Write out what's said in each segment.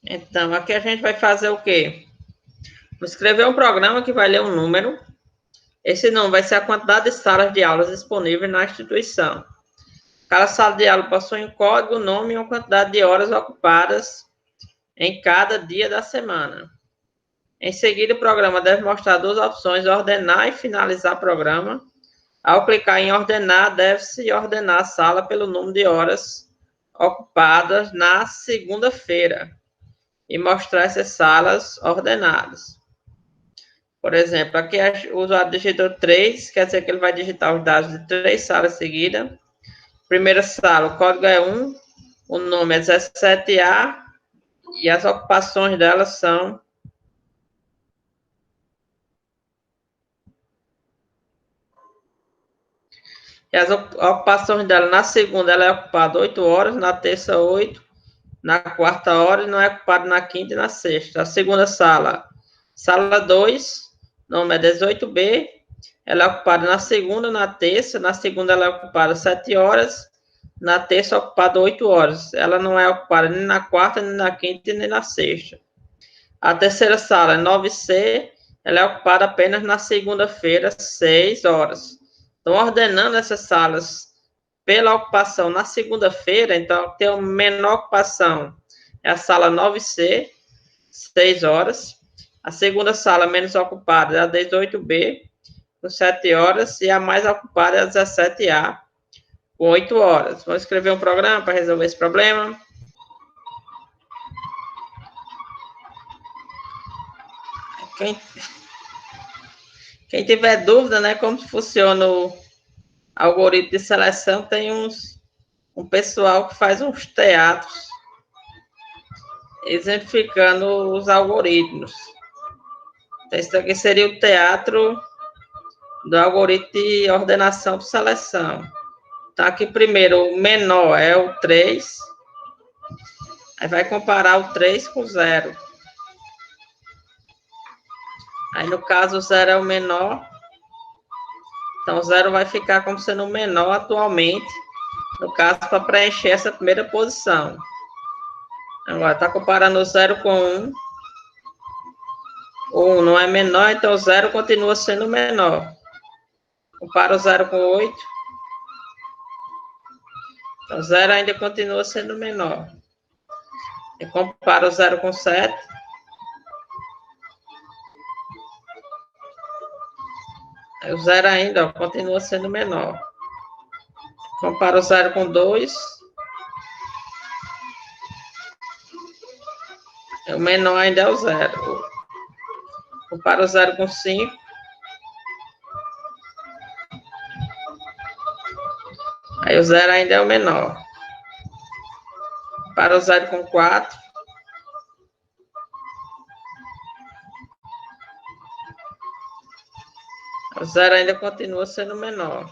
Então, aqui a gente vai fazer o quê? Vou escrever um programa que vai ler um número. Esse número vai ser a quantidade de salas de aulas disponíveis na instituição. Cada sala de aula possui um código, nome e uma quantidade de horas ocupadas em cada dia da semana. Em seguida, o programa deve mostrar duas opções, ordenar e finalizar o programa. Ao clicar em ordenar, deve-se ordenar a sala pelo número de horas ocupadas na segunda-feira e mostrar essas salas ordenadas. Por exemplo, aqui o usuário digitou 3, quer dizer que ele vai digitar os dados de 3 salas seguidas. Primeira sala, o código é 1, o nome é 17A e as ocupações dela são... E as ocupações dela, na segunda, ela é ocupada 8 horas, na terça, 8, na quarta hora, e não é ocupada na quinta e na sexta. A segunda sala, sala 2, nome é 18B, ela é ocupada na segunda, na terça, na segunda ela é ocupada 7 horas, na terça é ocupada 8 horas. Ela não é ocupada nem na quarta, nem na quinta, nem na sexta. A terceira sala, 9C, ela é ocupada apenas na segunda-feira, 6 horas. Então, ordenando essas salas pela ocupação na segunda-feira, então, tem a menor ocupação, é a sala 9C, 6 horas. A segunda sala menos ocupada é a 18B, com 7 horas, e a mais ocupada é a 17A, com 8 horas. Vamos escrever um programa para resolver esse problema. Quem tiver dúvida, né, como funciona o algoritmo de seleção, tem um pessoal que faz uns teatros exemplificando os algoritmos. Então, isso aqui seria o teatro do algoritmo de ordenação por seleção. Então, aqui primeiro, o menor é o 3, aí vai comparar o 3 com o 0. Aí, no caso, o 0 é o menor, então o 0 vai ficar como sendo o menor atualmente, no caso, para preencher essa primeira posição. Agora, está comparando o 0 com 1. O 1 não é menor, então o 0 continua sendo menor. Compara o 0 com 8. Então, o 0 ainda continua sendo menor. E compara o 0 com 7. Aí o 0 ainda continua sendo menor. Compara o 0 com 2. O menor ainda é o 0. Compara o 0 com 5. Aí o 0 ainda é o menor. Compara o 0 com 4. O 0 ainda continua sendo menor.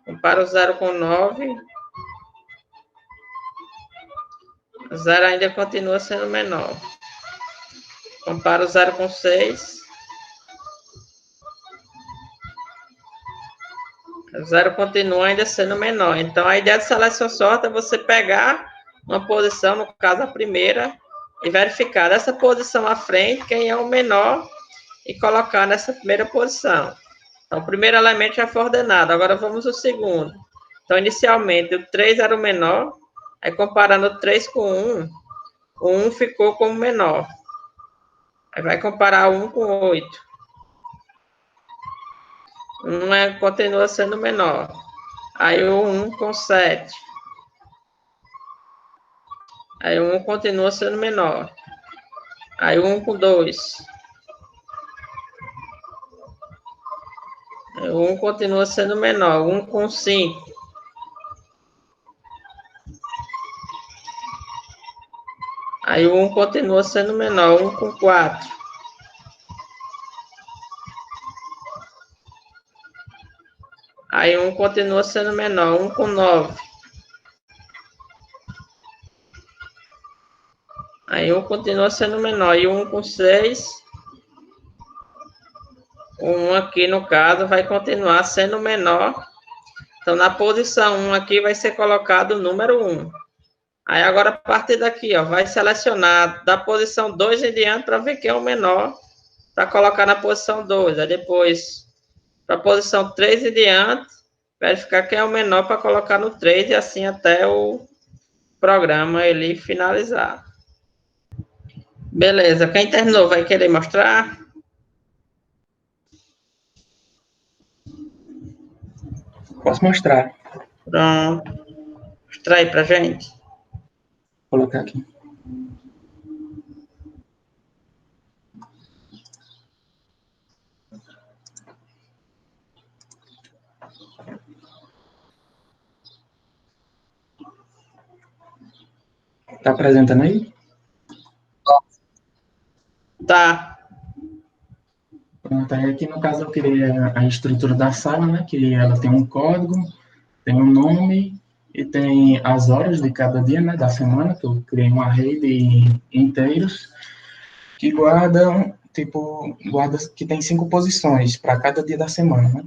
Compara o 0 com 9. O 0 ainda continua sendo menor. Compara o 0 com 6. O 0 continua ainda sendo menor. Então, a ideia de seleção sorte é você pegar uma posição, no caso a primeira, e verificar dessa posição à frente quem é o menor e colocar nessa primeira posição. Então, o primeiro elemento já foi ordenado. Agora, vamos ao segundo. Então, inicialmente, o 3 era o menor. Aí, comparando o 3 com 1, o 1 ficou como menor. Aí, vai comparar o 1 com 8. 1 continua sendo menor. Aí, o 1 com 7. Aí, o 1 continua sendo menor. Aí, o 1 com 2. Aí, o 1 continua sendo menor. 1 com 5. Aí, o 1 continua sendo menor. 1 com 4. Aí, 1 continua sendo menor. 1 com 9. Aí, 1 continua sendo menor. E 1 com 6. O 1 aqui, no caso, vai continuar sendo menor. Então, na posição 1 aqui vai ser colocado o número 1. Aí agora, a partir daqui, ó, vai selecionar da posição 2 em diante para ver quem é o menor, para colocar na posição 2. Aí depois, para a posição 3 em diante, verificar quem é o menor para colocar no 3 e assim até o programa ele finalizar. Beleza, quem terminou vai querer mostrar? Posso mostrar. Pronto. Mostra aí pra gente. Vou colocar aqui. Tá apresentando aí? Tá. Pronto, aí aqui no caso eu criei a estrutura da sala, né? Que ela tem um código, tem um nome e tem as horas de cada dia, né? Da semana, que eu criei uma rede de inteiros que guardam, tipo, guarda que tem 5 posições para cada dia da semana, né?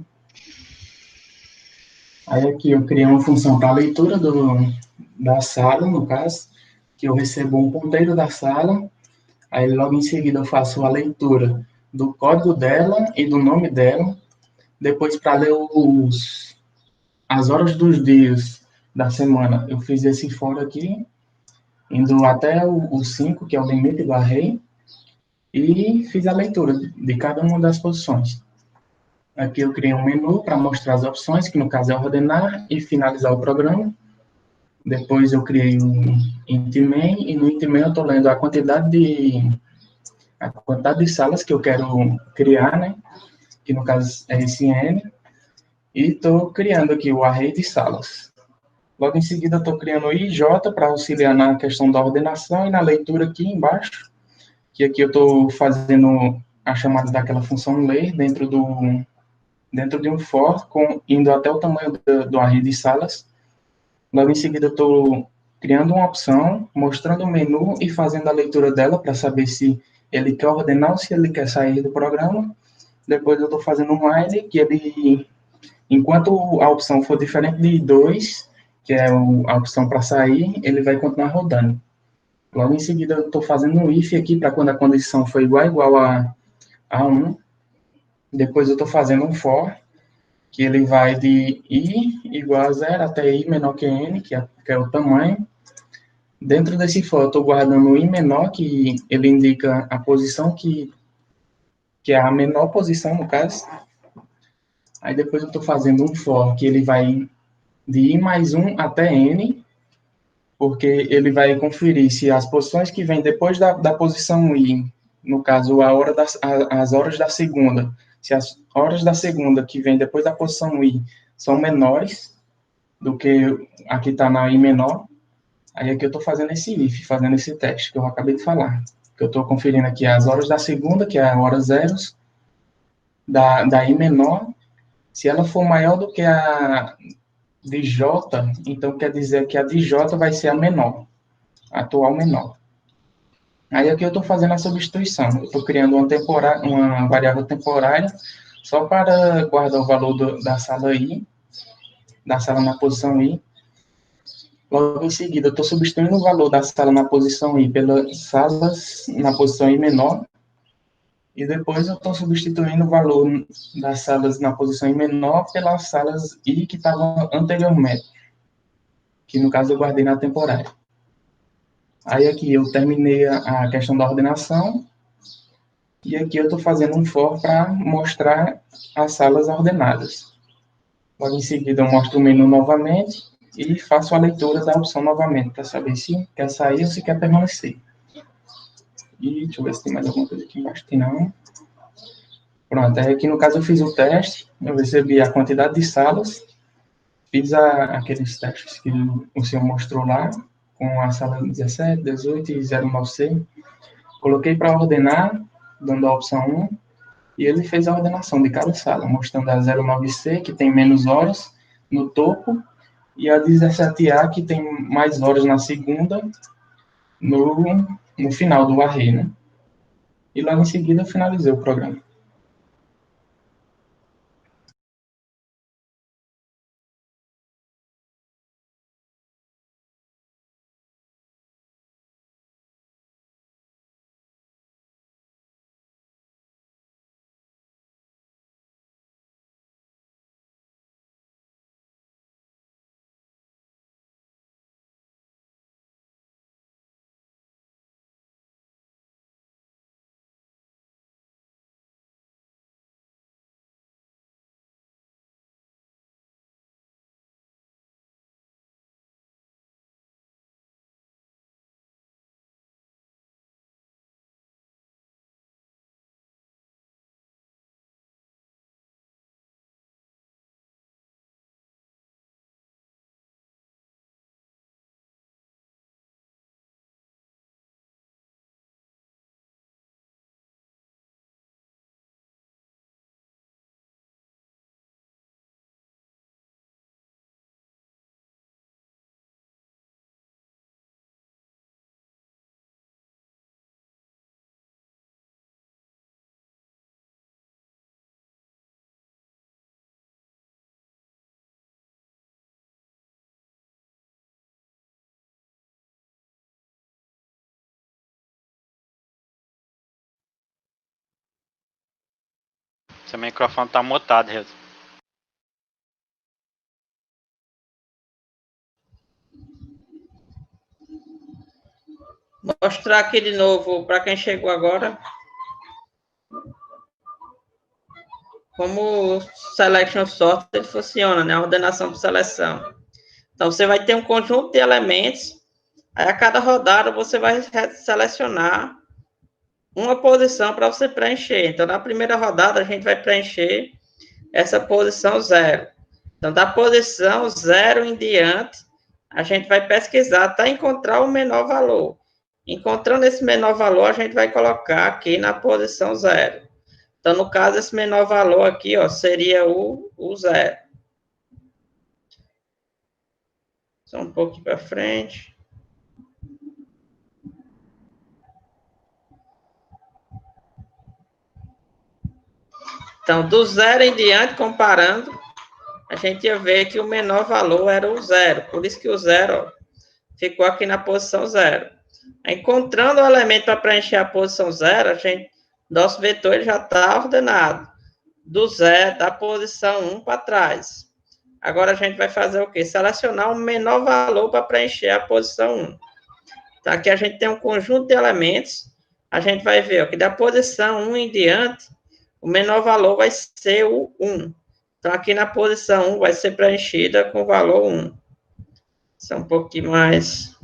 Aí aqui eu criei uma função para a leitura da sala, no caso, que eu recebo um ponteiro da sala. Aí logo em seguida eu faço a leitura do código dela e do nome dela. Depois, para ler as horas dos dias da semana, eu fiz esse for aqui, indo até o 5, que é o limite do array, e fiz a leitura de cada uma das posições. Aqui eu criei um menu para mostrar as opções, que no caso é ordenar e finalizar o programa. Depois eu criei um int main, e no int main eu estou lendo a quantidade de salas que eu quero criar, né? Que no caso é esse n, e estou criando aqui o array de salas. Logo em seguida, estou criando o IJ para auxiliar na questão da ordenação e na leitura aqui embaixo, que aqui eu estou fazendo a chamada daquela função ler dentro de um for, indo até o tamanho do array de salas. Logo em seguida, eu estou criando uma opção, mostrando o menu e fazendo a leitura dela para saber se ele quer ordenar ou se ele quer sair do programa. Depois eu estou fazendo um while, que ele, enquanto a opção for diferente de 2, que é a opção para sair, ele vai continuar rodando. Logo em seguida eu estou fazendo um if aqui para quando a condição for igual a 1. Depois eu estou fazendo um for, que ele vai de i igual a 0 até i menor que n, que é o tamanho. Dentro desse for eu estou guardando o i menor, que ele indica a posição que é a menor posição no caso. Aí depois eu estou fazendo um for que ele vai de i mais 1 até n, porque ele vai conferir se as posições que vêm depois da posição i, no caso as horas da segunda, se as horas da segunda que vêm depois da posição i são menores do que a que está na i menor, aí aqui eu estou fazendo esse if, fazendo esse teste que eu acabei de falar. Que eu estou conferindo aqui as horas da segunda, que é a hora zeros, da i menor. Se ela for maior do que a de J, então quer dizer que a de J vai ser a menor, a atual menor. Aí aqui eu estou fazendo a substituição. Eu estou criando uma variável temporária só para guardar o valor da sala I, da sala na posição I. Logo em seguida, eu estou substituindo o valor da sala na posição I pelas salas na posição I menor. E depois eu estou substituindo o valor das salas na posição I menor pelas salas I que estavam anteriormente, que no caso eu guardei na temporária. Aí aqui eu terminei a questão da ordenação, e aqui eu estou fazendo um for para mostrar as salas ordenadas. Logo em seguida eu mostro o menu novamente e faço a leitura da opção novamente, para saber se quer sair ou se quer permanecer. E deixa eu ver se tem mais alguma coisa aqui embaixo. Tem não. Pronto, aí aqui no caso eu fiz o teste, eu recebi a quantidade de salas, fiz aqueles testes que o senhor mostrou lá, com a sala 17, 18 e 09C. Coloquei para ordenar, dando a opção 1, e ele fez a ordenação de cada sala, mostrando a 09C, que tem menos horas no topo, e a 17A, que tem mais horas na segunda, no final do array, né? E logo em seguida eu finalizei o programa. Seu microfone tá mutado, Hilton. Mostrar aqui de novo para quem chegou agora. Como o Selection Sorter funciona, né? A ordenação por seleção. Então, você vai ter um conjunto de elementos, aí a cada rodada você vai selecionar uma posição para você preencher. Então, na primeira rodada, a gente vai preencher essa posição 0. Então, da posição 0 em diante, a gente vai pesquisar até encontrar o menor valor. Encontrando esse menor valor, a gente vai colocar aqui na posição 0. Então, no caso, esse menor valor aqui, ó, seria o 0. Só um pouquinho para frente. Então, do 0 em diante, comparando, a gente ia ver que o menor valor era o 0. Por isso que o 0 ficou aqui na posição 0. Encontrando o elemento para preencher a posição 0, nosso vetor já está ordenado. Do 0, da posição 1 para trás. Agora, a gente vai fazer o quê? Selecionar o menor valor para preencher a posição 1. Então, aqui a gente tem um conjunto de elementos. A gente vai ver ó, que da posição 1 em diante, o menor valor vai ser o 1. Então, aqui na posição 1 vai ser preenchida com o valor 1. Isso é um pouquinho mais...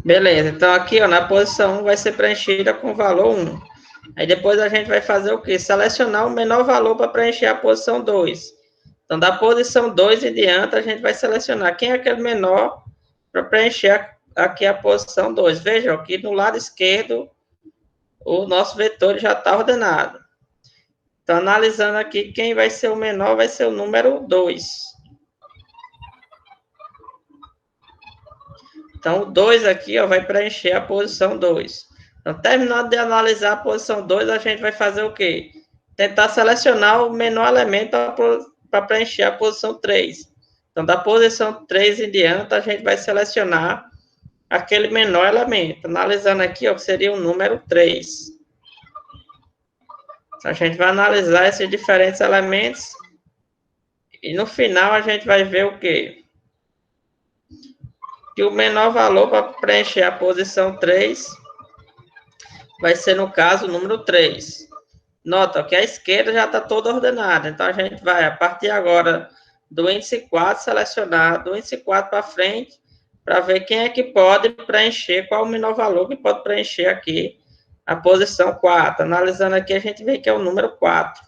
Beleza, então aqui ó, na posição 1 vai ser preenchida com o valor 1. Aí depois a gente vai fazer o quê? Selecionar o menor valor para preencher a posição 2. Então, da posição 2 em diante, a gente vai selecionar quem é aquele menor para preencher aqui a posição 2. Veja, aqui no lado esquerdo, o nosso vetor já está ordenado. Então, analisando aqui, quem vai ser o menor vai ser o número 2. Então, o 2 aqui ó, vai preencher a posição 2. Então, terminando de analisar a posição 2, a gente vai fazer o quê? Tentar selecionar o menor elemento para preencher a posição 3. Então, da posição 3 em diante, a gente vai selecionar aquele menor elemento. Analisando aqui, ó, que seria o número 3. Então, a gente vai analisar esses diferentes elementos. E no final, a gente vai ver o quê? Que o menor valor para preencher a posição 3 vai ser, no caso, o número 3. Nota que a esquerda já está toda ordenada. Então, a gente vai, a partir agora do índice 4, selecionar do índice 4 para frente, para ver quem é que pode preencher, qual o menor valor que pode preencher aqui a posição 4. Analisando aqui, a gente vê que é o número 4.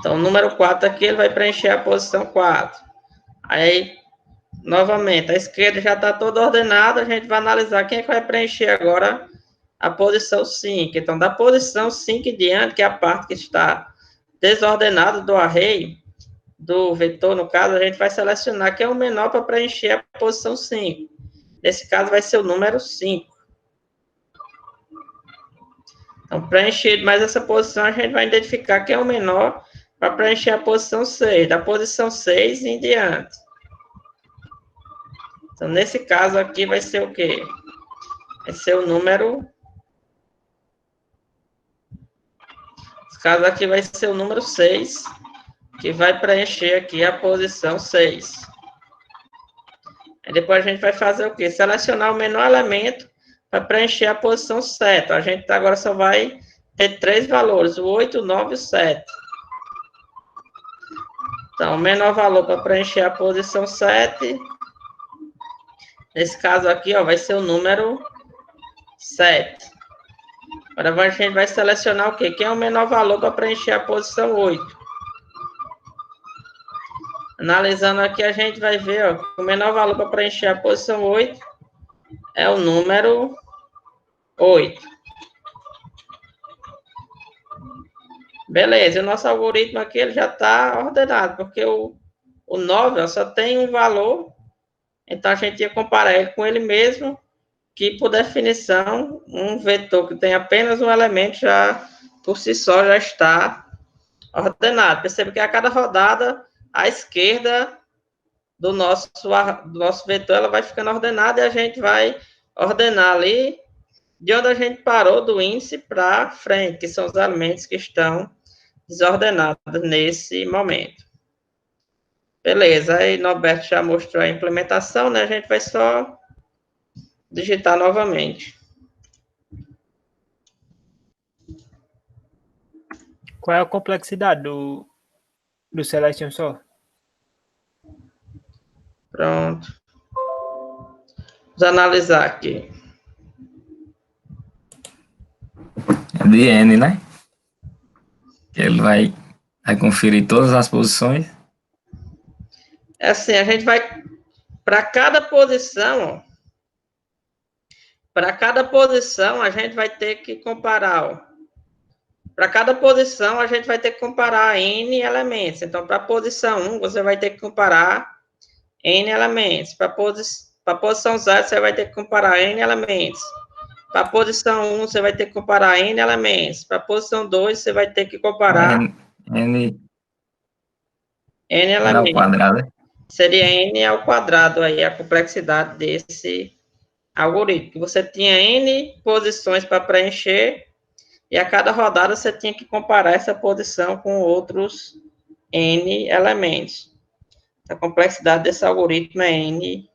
Então, o número 4 aqui, ele vai preencher a posição 4. Aí, novamente, a esquerda já está toda ordenada, a gente vai analisar quem é que vai preencher agora a posição 5. Então, da posição 5 em diante, que é a parte que está desordenada do array, do vetor, no caso, a gente vai selecionar quem é o menor para preencher a posição 5. Nesse caso, vai ser o número 5. Então, preenchido mais essa posição, a gente vai identificar quem é o menor para preencher a posição 6. Da posição 6 em diante. Então, nesse caso aqui, vai ser o quê? Vai ser o número... Esse caso aqui vai ser o número 6, que vai preencher aqui a posição 6. Aí depois a gente vai fazer o quê? Selecionar o menor elemento para preencher a posição 7. A gente agora só vai ter 3 valores, o 8, o 9 e o 7. Então, o menor valor para preencher a posição 7, nesse caso aqui, ó, vai ser o número 7. Agora a gente vai selecionar o quê? Quem é o menor valor para preencher a posição 8? Analisando aqui, a gente vai ver, ó, o menor valor para preencher a posição 8 é o número 8. Beleza, o nosso algoritmo aqui ele já está ordenado, porque o 9 ó, só tem um valor, então a gente ia comparar ele com ele mesmo, que por definição, um vetor que tem apenas um elemento já, por si só, já está ordenado. Perceba que a cada rodada, a esquerda do nosso vetor, ela vai ficando ordenada e a gente vai ordenar ali de onde a gente parou do índice para frente, que são os elementos que estão desordenados nesse momento. Beleza, aí Norberto já mostrou a implementação, né? A gente vai só digitar novamente. Qual é a complexidade do Selection Sort? Pronto. Vamos analisar aqui. É de N, né? Ele vai conferir todas as posições. É assim, a gente vai, para cada posição, a gente vai ter que comparar, para cada posição, a gente vai ter que comparar N elementos. Então, para a posição 1, você vai ter que comparar N elementos. Para a posição 0, você vai ter que comparar N elementos. Para a posição 1, você vai ter que comparar N elementos. Para a posição 2, você vai ter que comparar N elementos. ao quadrado. Seria N ao quadrado aí, a complexidade desse algoritmo. Você tinha N posições para preencher, e a cada rodada você tinha que comparar essa posição com outros N elementos. A complexidade desse algoritmo é N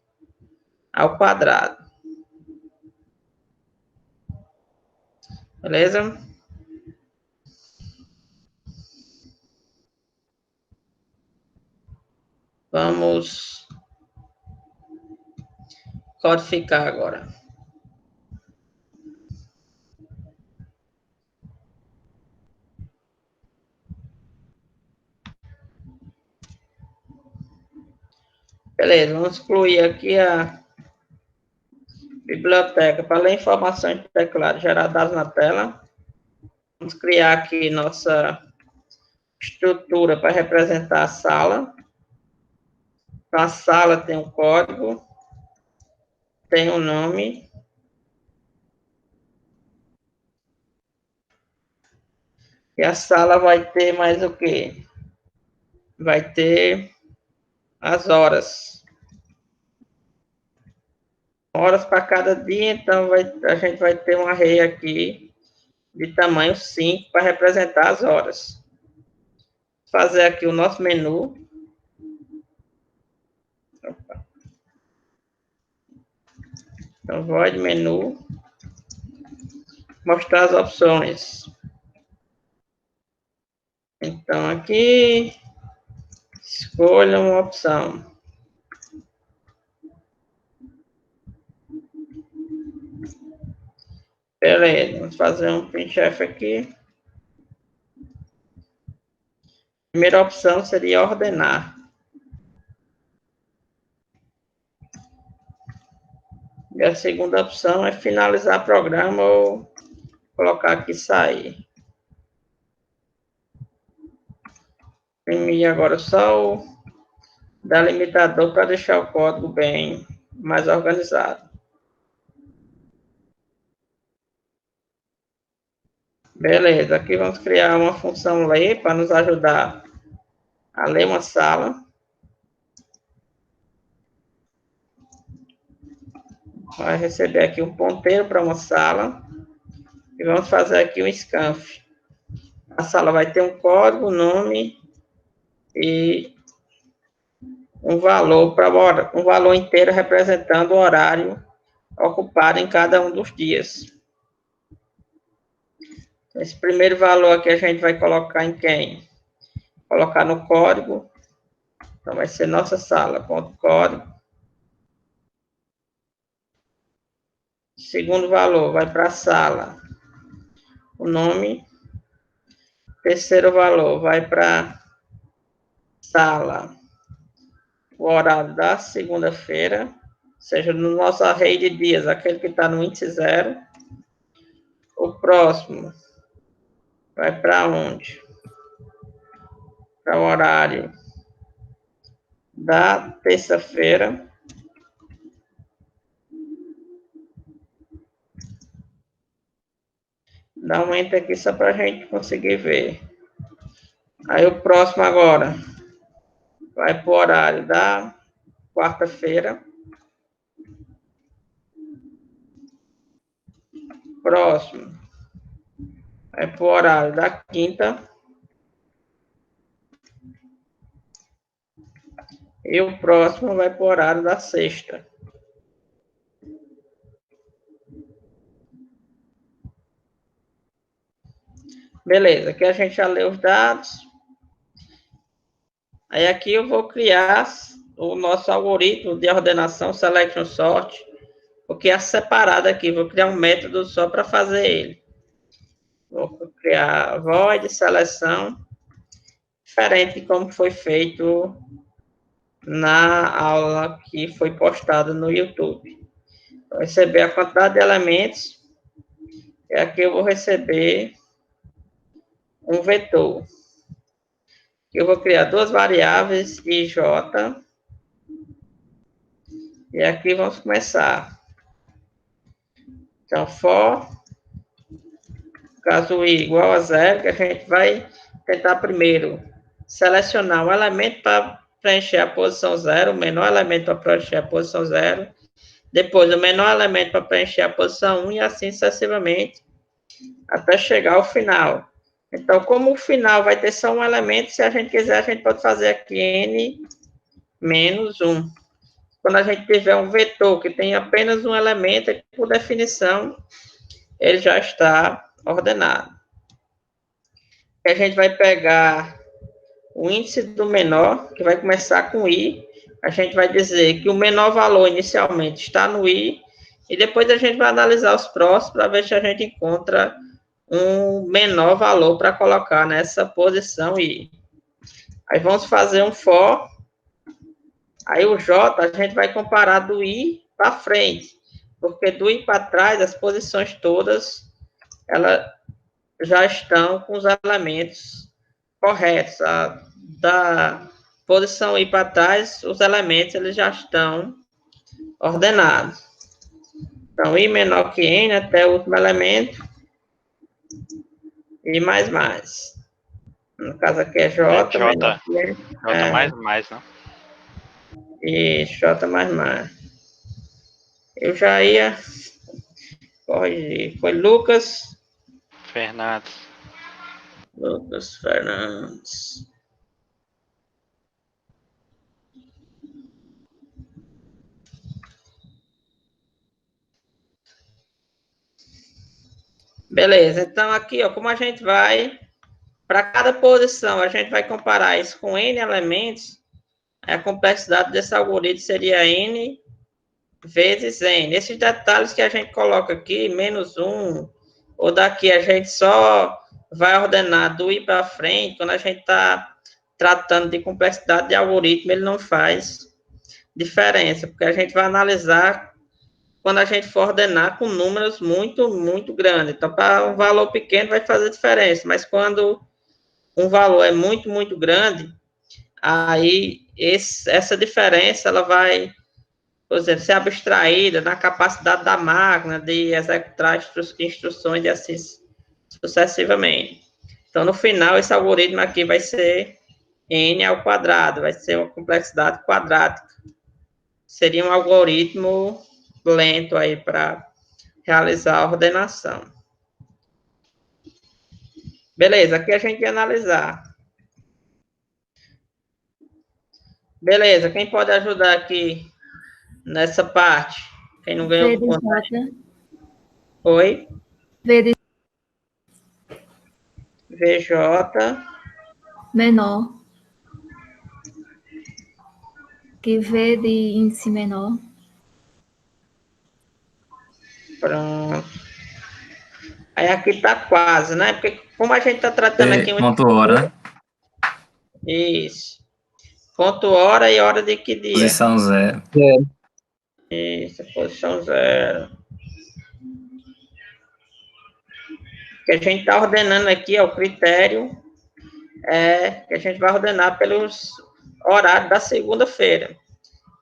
ao quadrado. Beleza? Vamos codificar agora. Beleza, vamos excluir aqui a biblioteca para ler informações de teclado, gerar dados na tela. Vamos criar aqui nossa estrutura para representar a sala. Então, a sala tem um código, tem um nome. E a sala vai ter mais o quê? Vai ter as horas. Horas para cada dia, então a gente vai ter um array aqui de tamanho 5 para representar as horas. Vou fazer aqui o nosso menu. Opa. Então, void menu. Mostrar as opções. Então, aqui, escolha uma opção. Beleza, vamos fazer um printf aqui. Primeira opção seria ordenar. E a segunda opção é finalizar o programa ou colocar aqui sair. Imprimir agora só o delimitador para deixar o código bem mais organizado. Beleza, aqui vamos criar uma função ler para nos ajudar a ler uma sala. Vai receber aqui um ponteiro para uma sala. E vamos fazer aqui um scanf. A sala vai ter um código, nome e um valor um valor inteiro representando o horário ocupado em cada um dos dias. Esse primeiro valor aqui a gente vai colocar em quem? Colocar no código. Então, vai ser nossa sala.código. Segundo valor vai para a sala. O nome. Terceiro valor vai para sala. O horário da segunda-feira. Ou seja, no nosso array de dias, aquele que está no índice 0. O próximo vai para onde? Para o horário da terça-feira. Dá um enter aqui só para a gente conseguir ver. Aí o próximo agora vai para o horário da quarta-feira. Próximo é para o horário da quinta. E o próximo vai para o horário da sexta. Beleza, aqui a gente já leu os dados. Aí aqui eu vou criar o nosso algoritmo de ordenação Selection Sort, porque é separado aqui, vou criar um método só para fazer ele. Vou criar void seleção, diferente de como foi feito na aula que foi postada no YouTube. Vou receber a quantidade de elementos, e aqui eu vou receber um vetor. Eu vou criar duas variáveis i e j. E aqui vamos começar. Então, for, caso i igual a 0, que a gente vai tentar primeiro selecionar um elemento para preencher a posição 0, o menor elemento para preencher a posição 0, depois o menor elemento para preencher a posição 1 e assim sucessivamente, até chegar ao final. Então, como o final vai ter só um elemento, se a gente quiser, a gente pode fazer aqui n menos 1. Quando a gente tiver um vetor que tem apenas um elemento, por definição, ele já está ordenado. A gente vai pegar o índice do menor, que vai começar com i. A gente vai dizer que o menor valor inicialmente está no i, e depois a gente vai analisar os próximos para ver se a gente encontra um menor valor para colocar nessa posição i. Aí vamos fazer um for. Aí o j a gente vai comparar do i para frente, porque do i para trás as posições todas elas já estão com os elementos corretos. Da posição i para trás, os elementos eles já estão ordenados. Então, i menor que n até o último elemento. E mais. No caso aqui é j. J mais, não? E j mais. Eu já ia corrigir. Foi Lucas Fernandes. Beleza, então aqui, ó, como a gente vai, para cada posição, a gente vai comparar isso com n elementos, a complexidade desse algoritmo seria n vezes n. Esses detalhes que a gente coloca aqui, menos 1, ou daqui a gente só vai ordenar do i para frente, quando a gente está tratando de complexidade de algoritmo, ele não faz diferença, porque a gente vai analisar quando a gente for ordenar com números muito grandes. Então, para um valor pequeno vai fazer diferença, mas quando um valor é muito grande, aí essa diferença ela vai, por exemplo, ser abstraída na capacidade da máquina de executar instruções e assim sucessivamente. Então, no final, esse algoritmo aqui vai ser n ao quadrado, vai ser uma complexidade quadrática. Seria um algoritmo lento aí para realizar a ordenação. Beleza, aqui a gente vai analisar. Beleza, quem pode ajudar aqui nessa parte? Quem não ganhou V de ponto? J. Oi? V de VJ menor que V de índice menor. Pronto. Aí aqui tá quase, né? Porque como a gente tá tratando aqui... Ponto hora, né? Isso. Ponto hora e hora de que dia? Posição 0. Isso, posição 0. O que a gente está ordenando aqui é o critério que a gente vai ordenar pelos horários da segunda-feira.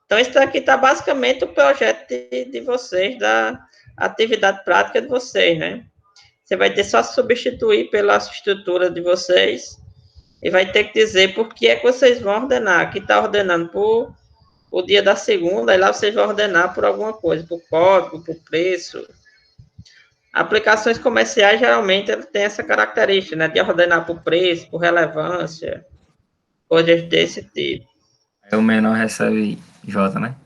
Então, isso aqui está basicamente o projeto de vocês, da atividade prática de vocês, né? Você vai ter só substituir pela estrutura de vocês e vai ter que dizer por que é que vocês vão ordenar. Aqui está ordenando por o dia da segunda, aí lá você vai ordenar por alguma coisa, por código, por preço. Aplicações comerciais, geralmente, têm essa característica, né, de ordenar por preço, por relevância, coisas desse tipo. Aí o menor recebe J, né?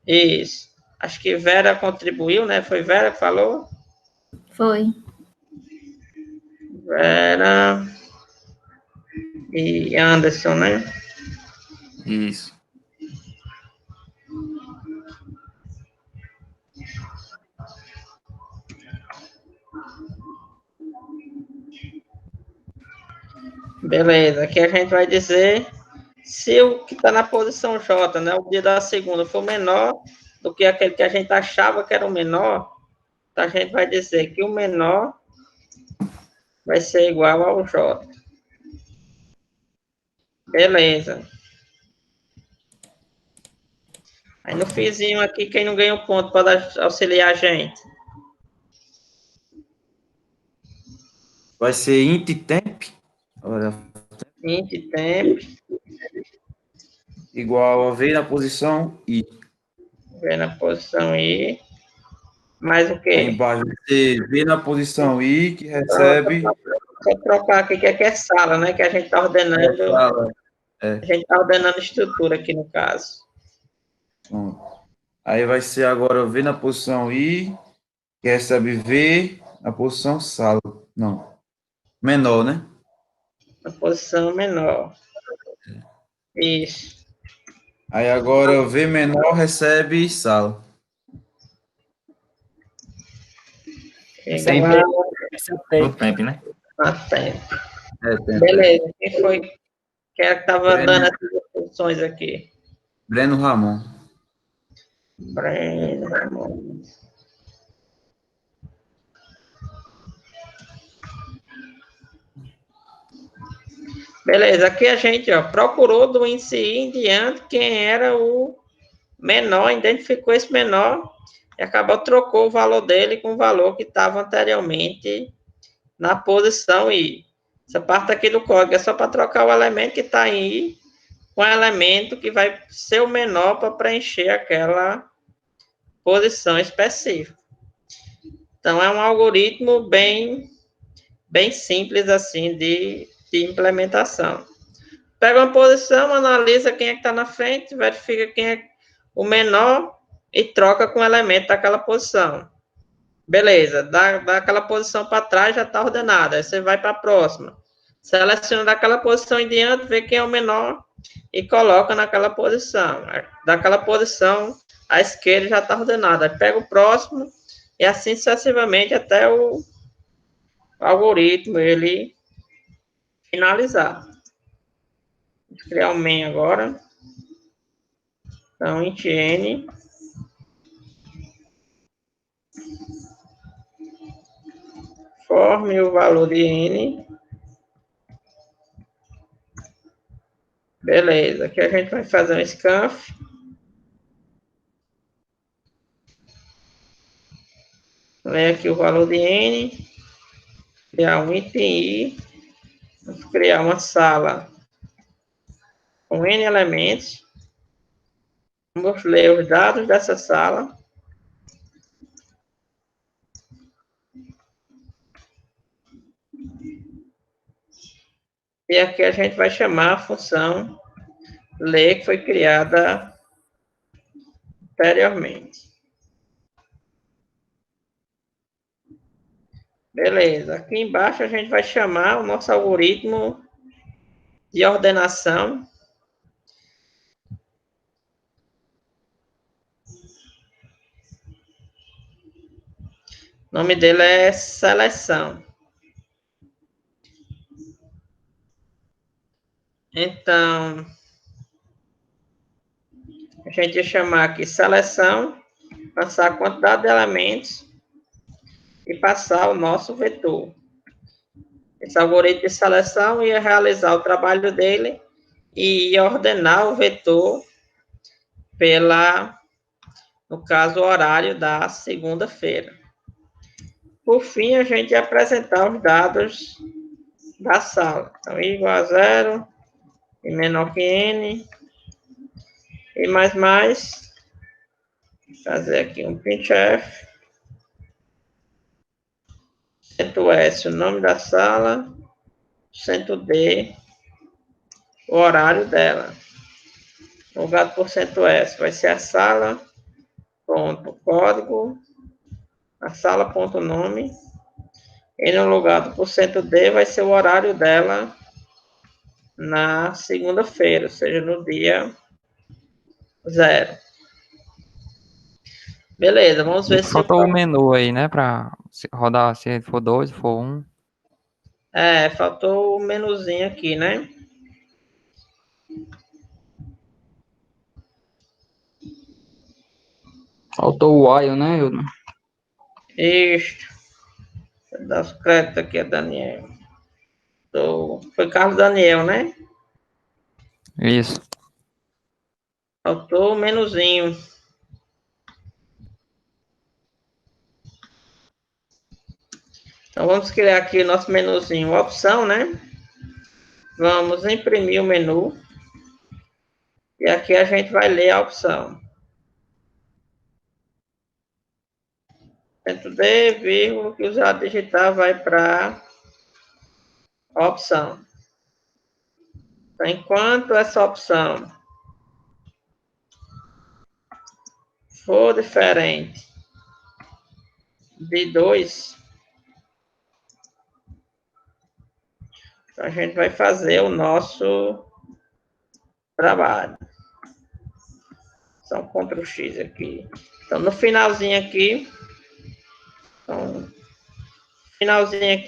Isso. Acho que Vera contribuiu, né? Foi Vera que falou? Foi. Vera e Anderson, né? Isso. Beleza. Aqui a gente vai dizer se o que está na posição J, né? O dia da segunda for menor do que aquele que a gente achava que era o menor, a gente vai dizer que o menor vai ser igual ao J. Beleza. Aí no fizinho aqui, quem não ganhou ponto pode auxiliar a gente. Vai ser int temp. Olha, Int temp, igual a v na posição i. vem na posição I, mais o Aí quê? embaixo vai ser v na posição i, que recebe. Vou trocar aqui, que aqui é sala, né? Que a gente está ordenando. A gente está ordenando estrutura aqui no caso. Pronto. Aí vai ser agora v na posição i, que recebe v na posição sala. Não. Menor, né? Na posição menor. Isso. Aí agora v menor recebe sala. Igual Esse é o No tempo. tempo, né? a tempo. Tempo. Beleza. Quem foi que estava Breno. dando essas funções aqui? Breno Ramon. Breno, Ramon. Beleza, aqui a gente procurou do índice I em diante quem era o menor, identificou esse menor e acabou trocou o valor dele com o valor que estava anteriormente na posição I. Essa parte aqui do código é só para trocar o elemento que está em I com o elemento que vai ser o menor para preencher aquela posição específica. Então, é um algoritmo bem simples assim de implementação. Pega uma posição, analisa quem é que está na frente, verifica quem é o menor e troca com o elemento daquela posição. Beleza, daquela posição para trás já está ordenada. Aí você vai para a próxima. Seleciona daquela posição em diante, vê quem é o menor e coloca naquela posição. Daquela posição à esquerda já está ordenada. Aí pega o próximo e assim sucessivamente até o algoritmo ele finalizar. Vou criar um main agora. Então, int n forme o valor de n. Beleza, aqui a gente vai fazer um scanf. Ler aqui o valor de n. Criar um item i. Vamos criar uma sala com n elementos. Vamos ler os dados dessa sala. E aqui a gente vai chamar a função ler que foi criada anteriormente. Beleza. Aqui embaixo a gente vai chamar o nosso algoritmo de ordenação. O nome dele é seleção. Então, a gente vai chamar aqui seleção, passar a quantidade de elementos e passar o nosso vetor. Esse algoritmo de seleção ia realizar o trabalho dele e ia ordenar o vetor no caso, o horário da segunda-feira. Por fim, a gente ia apresentar os dados da sala. Então, I igual a 0, I menor que N, E fazer aqui um printf, %S, o nome da sala, %D, o horário dela. No lugar do %S vai ser a sala, ponto, código, a sala, ponto, nome, e no lugar do %D vai ser o horário dela na segunda-feira, ou seja, no dia 0. Beleza, vamos ver se Faltou o menu aí, né? Pra rodar se for 2, se for 1. Faltou o menuzinho aqui, né? Faltou o while, né, Hildo? Isto. Vou dar os créditos aqui a Daniel. Foi Carlos Daniel, né? Isso. Faltou o menuzinho. Então, vamos criar aqui o nosso menuzinho. Opção, né? Vamos imprimir o menu. E aqui a gente vai ler a opção. D, vírgula, que o usuário digitar vai para a opção. Então, enquanto essa opção for diferente de 2, então a gente vai fazer o nosso trabalho. Só um Ctrl X aqui. Então, no finalzinho aqui,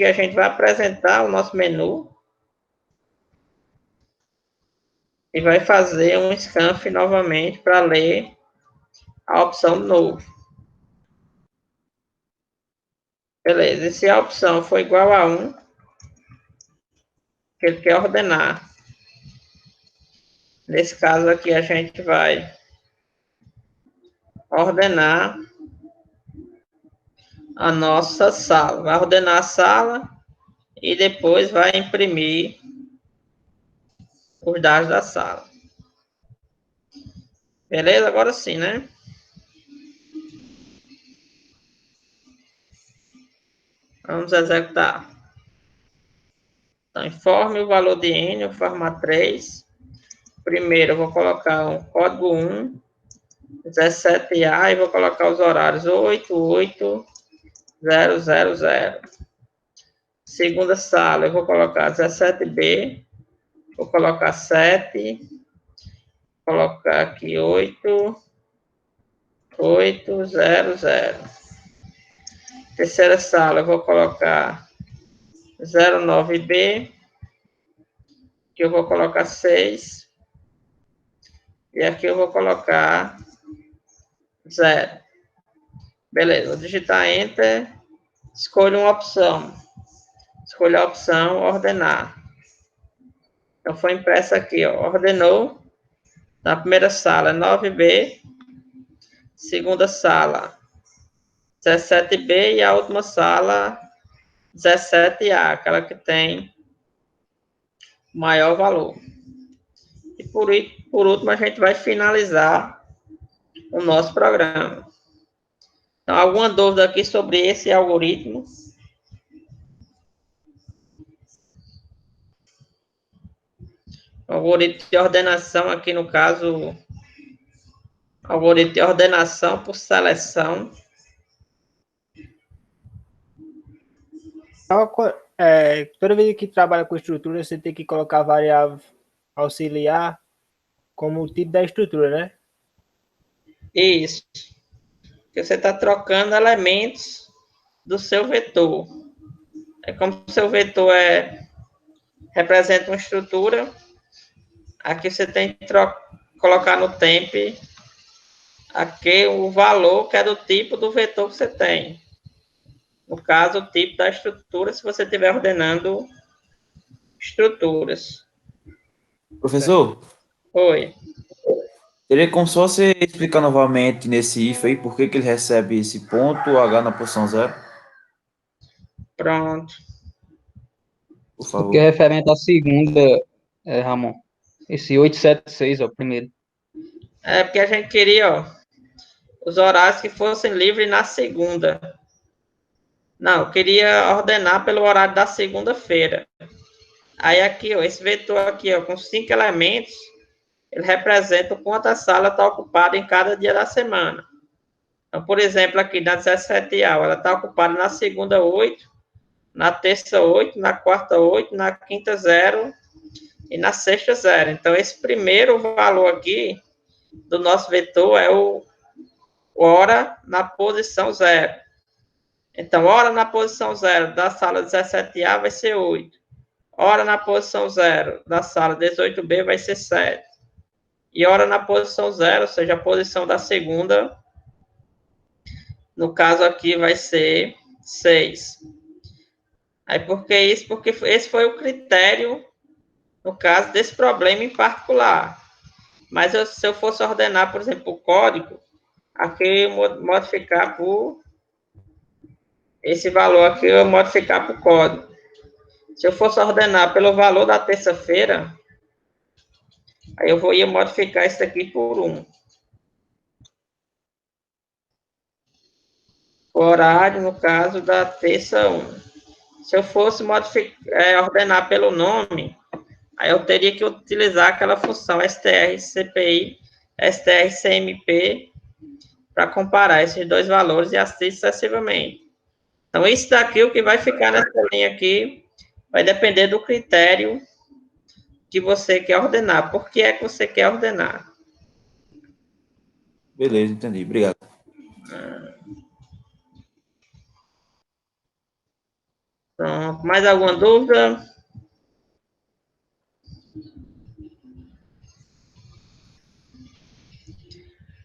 a gente vai apresentar o nosso menu e vai fazer um scanf novamente para ler a opção novo. Beleza, e se a opção for igual a 1, que ele quer ordenar. Nesse caso aqui, a gente vai ordenar a nossa sala. Vai ordenar a sala e depois vai imprimir os dados da sala. Beleza? Agora sim, né? Vamos executar. Então, informe o valor de N, o formato 3. Primeiro, eu vou colocar um código 1, 17A, e vou colocar os horários 88, 000. Segunda sala, eu vou colocar 17B, vou colocar 7, colocar aqui 8800. Terceira sala, eu vou colocar 09B, que eu vou colocar 6, e aqui eu vou colocar 0. Beleza, vou digitar Enter, escolho uma opção. Escolho a opção ordenar. Então, foi impressa aqui, ó, ordenou. Na primeira sala, 9B. Segunda sala, 17B. E a última sala, 17A, aquela que tem maior valor. E por último, a gente vai finalizar o nosso programa. Então, alguma dúvida aqui sobre esse algoritmo? O algoritmo de ordenação, aqui no caso, algoritmo de ordenação por seleção. Toda vez que trabalha com estrutura, você tem que colocar a variável auxiliar como o tipo da estrutura, né? Isso. Porque você está trocando elementos do seu vetor. É como se o seu vetor representa uma estrutura. Aqui você tem que colocar no temp aqui o valor que é do tipo do vetor que você tem. No caso, o tipo da estrutura, se você estiver ordenando estruturas. Professor? Oi. Teria como só você explicar novamente nesse if aí, por que ele recebe esse ponto H na posição 0? Pronto. Por favor. Porque é referente à segunda, Ramon. Esse 876 é o primeiro. É porque a gente queria, ó, os horários que fossem livres na segunda. Não, eu queria ordenar pelo horário da segunda-feira. Aí aqui, ó, esse vetor aqui, ó, com 5 elementos, ele representa o quanto a sala está ocupada em cada dia da semana. Então, por exemplo, aqui na 17A, ela está ocupada na segunda 8, na terça 8, na quarta 8, na quinta 0 e na sexta 0. Então, esse primeiro valor aqui do nosso vetor é o hora na posição 0. Então, hora na posição 0 da sala 17A vai ser 8. Hora na posição 0 da sala 18B vai ser 7. E hora na posição 0, ou seja, a posição da segunda, no caso aqui vai ser 6. Aí por que isso? Porque esse foi o critério, no caso desse problema em particular. Mas se eu fosse ordenar, por exemplo, o código, aqui eu modificar por esse valor aqui, eu modificar por código. Se eu fosse ordenar pelo valor da terça-feira, aí eu ia modificar isso aqui por 1. O horário, no caso, da terça 1. Se eu fosse ordenar pelo nome, aí eu teria que utilizar aquela função strcpi, strcmp, para comparar esses dois valores e assim sucessivamente. Então, isso daqui, o que vai ficar nessa linha aqui, vai depender do critério que você quer ordenar. Por que é que você quer ordenar? Beleza, entendi. Obrigado. Pronto. Mais alguma dúvida?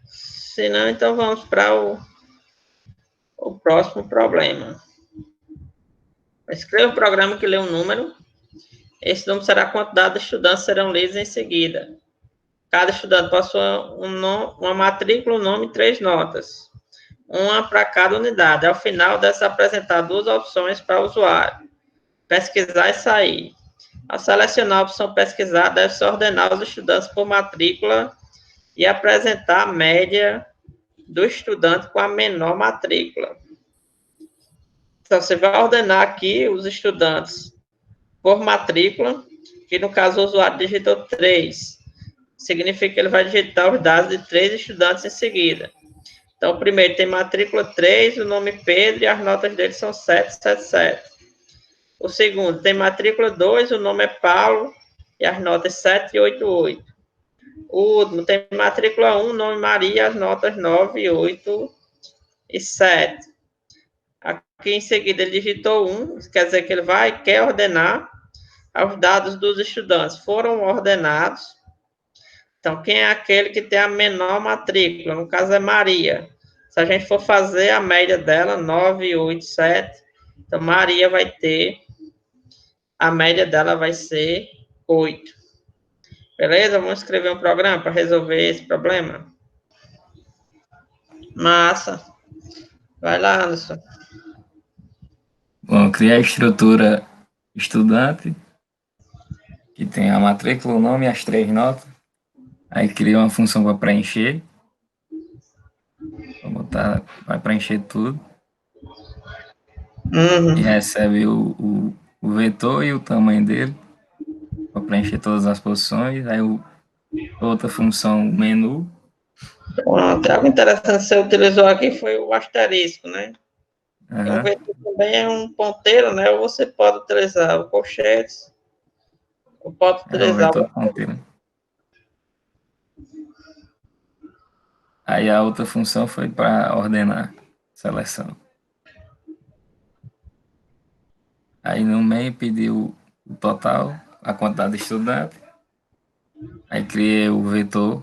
Se não, então vamos para o próximo problema. Escreva um programa que lê um número. Esse número será a quantidade de estudantes serão lidos em seguida. Cada estudante possui uma matrícula, um nome e 3 notas. Uma para cada unidade. Ao final, deve-se apresentar 2 opções para o usuário. Pesquisar e sair. Ao selecionar a opção pesquisar, deve-se ordenar os estudantes por matrícula e apresentar a média do estudante com a menor matrícula. Então, você vai ordenar aqui os estudantes por matrícula, que no caso o usuário digitou 3. Significa que ele vai digitar os dados de 3 estudantes em seguida. Então, o primeiro tem matrícula 3, o nome Pedro e as notas dele são 777. O segundo tem matrícula 2, o nome é Paulo e as notas 788. O último tem matrícula 1, nome Maria, e as notas 9, 8 e 7. Aqui em seguida ele digitou 1, quer dizer que ele quer ordenar os dados dos estudantes. Foram ordenados. Então, quem é aquele que tem a menor matrícula? No caso é Maria. Se a gente for fazer a média dela, 9, 8, 7, então Maria vai ter, a média dela vai ser 8. Beleza? Vamos escrever um programa para resolver esse problema? Massa. Vai lá, Anderson. Bom, criar a estrutura estudante, que tem a matrícula, o nome e as 3 notas. Aí cria uma função para preencher. Vai preencher tudo. E recebe o vetor e o tamanho dele para preencher todas as posições. Aí outra função, menu. Algo interessante que você utilizou aqui foi o asterisco, né? Uhum. O vetor também é um ponteiro, né? Ou você pode utilizar o colchetes, ou pode utilizar o ponteiro. Aí a outra função foi para ordenar seleção. Aí no main pediu o total, a quantidade de estudante. Aí criei o vetor,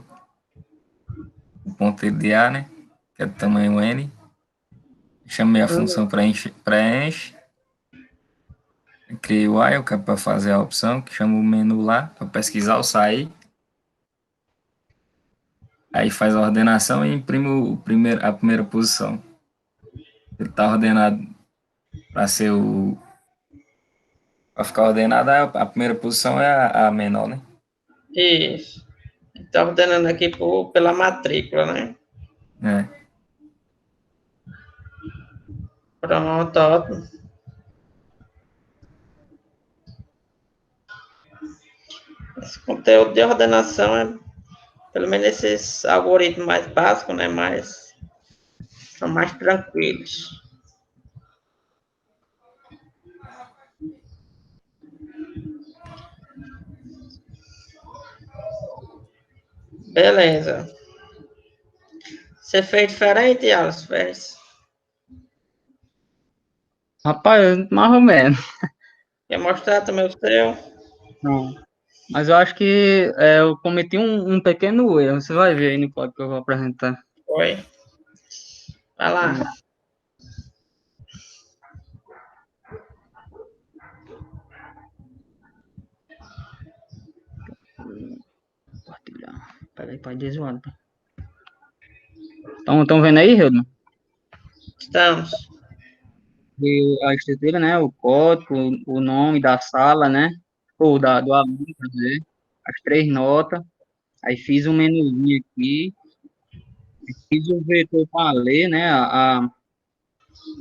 o ponteiro de A, né? Que é do tamanho N. Chamei a função preenche. Criei o while, que é para fazer a opção, que chama o menu lá, para pesquisar ou sair. Aí faz a ordenação e imprime a primeira posição. Ele está ordenado para ser para ficar ordenado, a primeira posição é a menor, né? Isso. Está ordenando aqui pela matrícula, né? É. Pronto, ótimo. Esse conteúdo de ordenação é, pelo menos esses algoritmos mais básicos, né? São mais tranquilos. Beleza. Você fez diferente, Alisson? Fez? Rapaz, mais ou menos. Quer mostrar também o seu? Não. Mas eu acho que eu cometi um pequeno erro. Você vai ver aí no código que eu vou apresentar. Foi. Vai lá. Compartilhar. Peraí, pai, desvoado. Estão vendo aí, Hildo? Estamos. A estrutura, né? O código, o nome da sala, né? Ou do aluno, quer dizer, as 3 notas. Aí fiz um menuzinho aqui. Fiz o vetor para ler, né?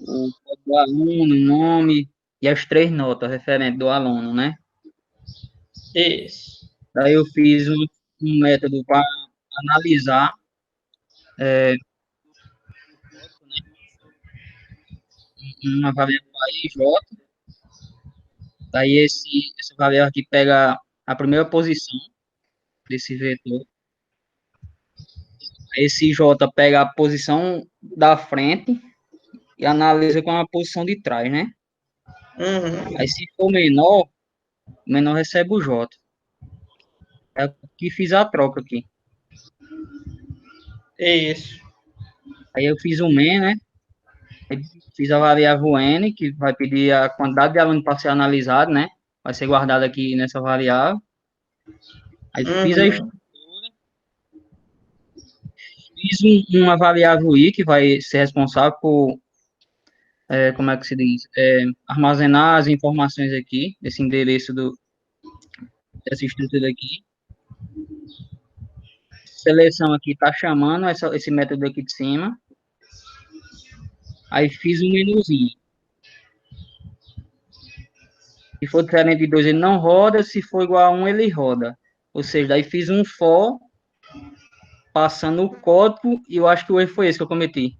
O código do aluno, o nome e as 3 notas referentes do aluno, né? Isso. Daí eu fiz um método para analisar uma variável aí, J. Daí essa variável aqui pega a primeira posição desse vetor. Esse J pega a posição da frente e analisa com a posição de trás, né? Uhum. Aí se for menor, o menor recebe o J. É que fiz a troca aqui. Isso. Aí eu fiz o men, né? Aí fiz a variável n, que vai pedir a quantidade de aluno para ser analisado, né? Vai ser guardado aqui nessa variável. Aí fiz a Uhum. fiz uma variável i, que vai ser responsável por, como é que se diz? Armazenar as informações aqui, desse endereço dessa estrutura aqui. Seleção aqui está chamando esse método aqui de cima. Aí fiz um menuzinho. Se for diferente de 2, ele não roda. Se for igual a 1, ele roda. Ou seja, daí fiz um for, passando o código, e eu acho que o erro foi esse que eu cometi.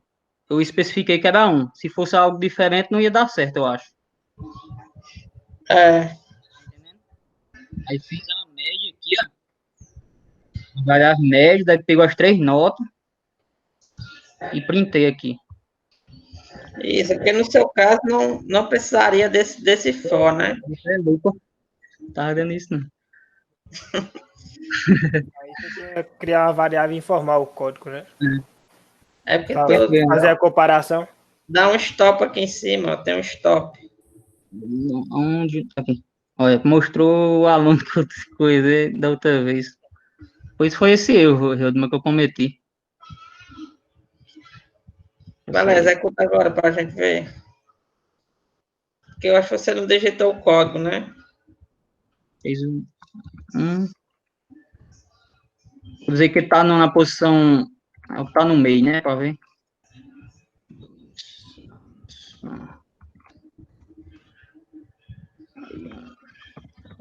Eu especifiquei que era 1. Se fosse algo diferente, não ia dar certo, eu acho. É. Aí fiz a média aqui, ó. Variável média, daí pegou as 3 notas e printei aqui. Isso, porque no seu caso não precisaria desse for, né? É louco. Tava dando isso, não. Aí você quer criar uma variável e informar o código, né? É porque Fazer a comparação. dá um stop aqui em cima, ó, tem um stop. Onde? Aqui. Olha, mostrou o aluno que eu coisei da outra vez. Pois foi esse erro, Hildo, que eu cometi. Beleza, executa agora para a gente ver. Porque eu acho que você não digitou o código, né? Fez Vou dizer que ele tá na posição. Tá no meio, né? Pra ver.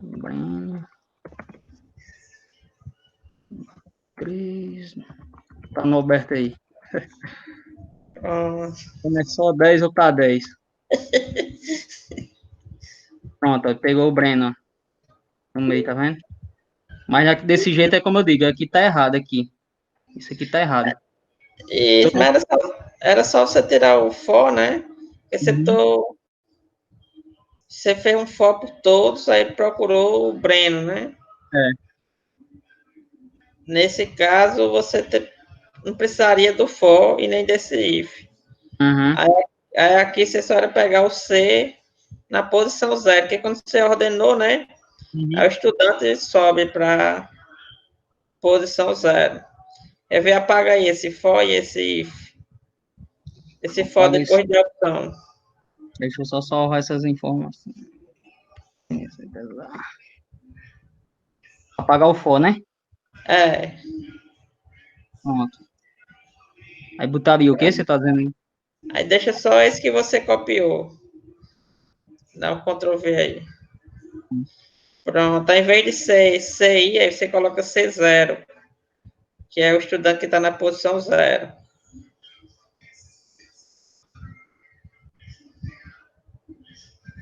Bem. 3. Tá no aberto aí. Como é só 10 ou tá 10? Pronto, ó, pegou o Breno no meio, tá vendo? Mas aqui, desse jeito é como eu digo, aqui tá errado aqui. Isso aqui tá errado. Isso, mas era só você tirar o for, né? Você fez um for por todos, aí procurou o Breno, né? É. Nesse caso, você não precisaria do for e nem desse if. Uhum. Aí aqui você só era pegar o C na posição 0, porque quando você ordenou, né? Aí o estudante sobe para posição 0. Quer ver? Apaga aí esse for e esse if. Esse for depois de opção. Deixa eu só salvar essas informações. Apagar o for, né? É, Pronto. Aí botaria o quê? Você tá dizendo? aí deixa só esse que você copiou. Dá um Ctrl V aí. Pronto, ao invés de ser CI, aí você coloca C0, que é o estudante que está na posição 0.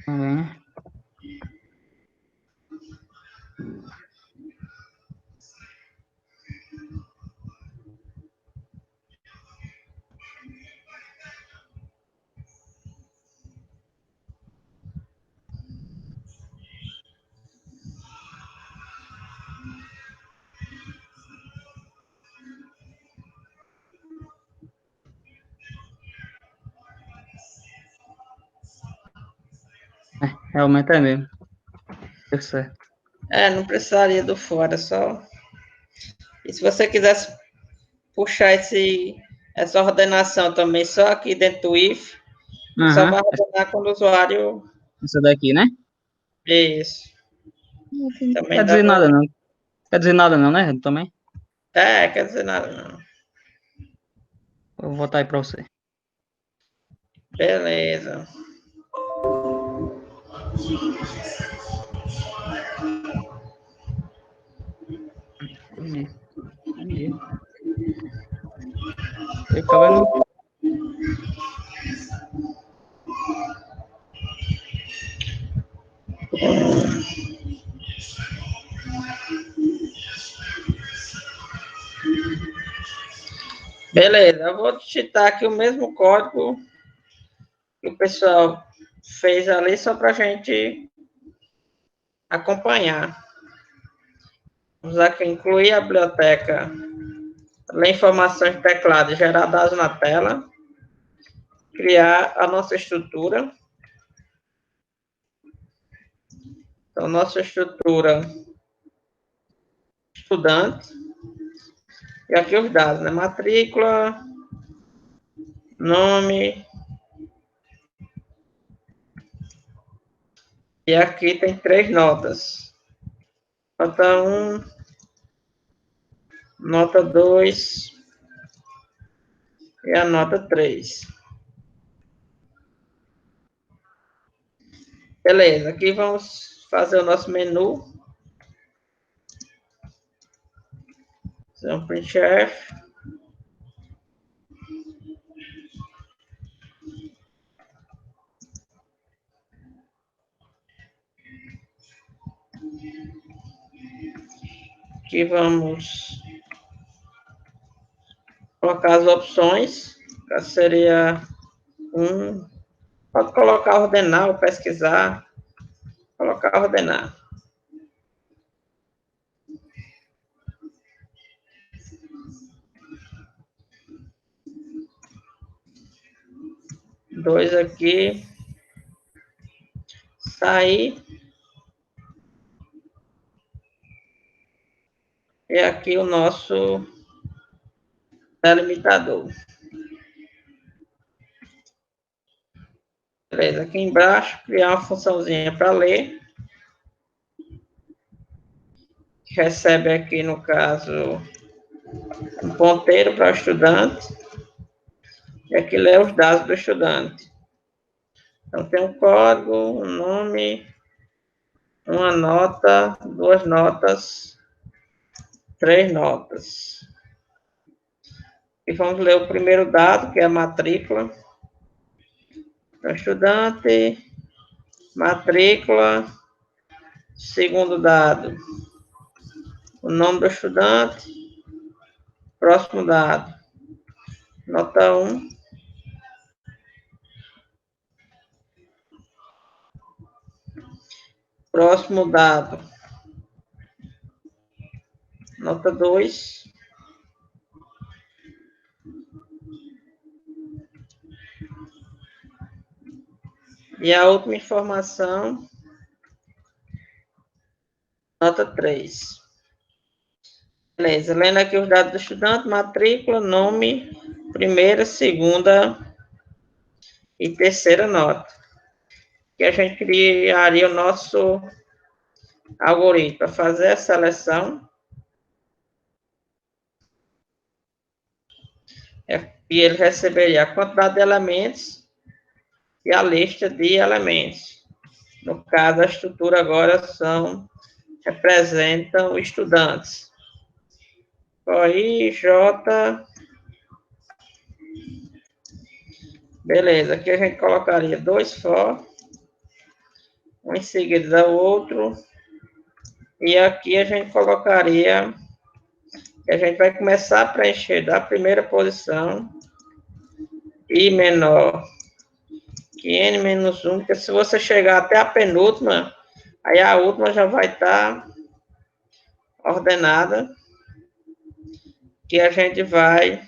Tá bem. Realmente é mesmo. Deu certo. Não precisaria do fora, só. E se você quisesse puxar essa ordenação também, só aqui dentro do if, só vai ordenar quando o usuário. Isso daqui, né? Isso. Não Também quer dá dizer pra... nada, não. Quer dizer nada, não, né? Também. Quer dizer nada, não. Eu vou botar aí pra você. Beleza. Eu acabei não. Beleza, eu vou digitar aqui o mesmo código que o pessoal fez ali, só para a gente acompanhar. Vamos aqui incluir a biblioteca, ler informações de teclado e gerar dados na tela, criar a nossa estrutura. Então, nossa estrutura estudante, e aqui os dados, né? Matrícula, nome, e aqui tem 3 notas. Nota 1, nota 2 e a nota 3. Beleza, aqui vamos fazer o nosso menu. Fazer um printf. Aqui vamos colocar as opções. Seria pode colocar ordenar ou pesquisar. Colocar ordenar. Dois aqui. Sair. E aqui o nosso delimitador. Beleza, aqui embaixo, criar uma funçãozinha para ler. Que recebe aqui, no caso, um ponteiro para o estudante. E aqui lê os dados do estudante. Então, tem um código, um nome, uma nota, 2 notas, 3 notas. E vamos ler o primeiro dado, que é a matrícula. Então, estudante, matrícula. Segundo dado, o nome do estudante. Próximo dado, nota 1. Próximo dado, nota 2. E a última informação, nota 3. Beleza, lendo aqui os dados do estudante, matrícula, nome, primeira, segunda e terceira nota. Que a gente criaria o nosso algoritmo para fazer a seleção E ele receberia a quantidade de elementos e a lista de elementos. No caso, a estrutura agora representam estudantes. Aí, J. Beleza, aqui a gente colocaria 2 for, um em seguida do outro, e aqui a gente colocaria, a gente vai começar a preencher da primeira posição, I menor que N menos 1, porque se você chegar até a penúltima, aí a última já vai estar ordenada, que a gente vai...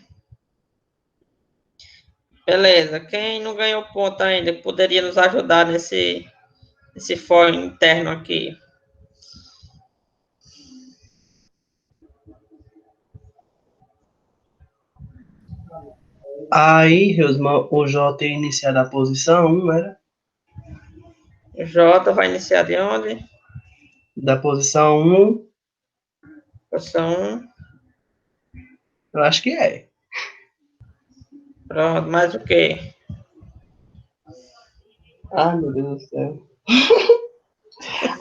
Beleza, quem não ganhou ponto ainda, poderia nos ajudar nesse for interno aqui. Aí, Rosman, o J ia iniciar da posição 1, né? O J vai iniciar de onde? Da posição 1. Posição 1. Eu acho que é. Pronto, mais o quê? Ai, meu Deus do céu.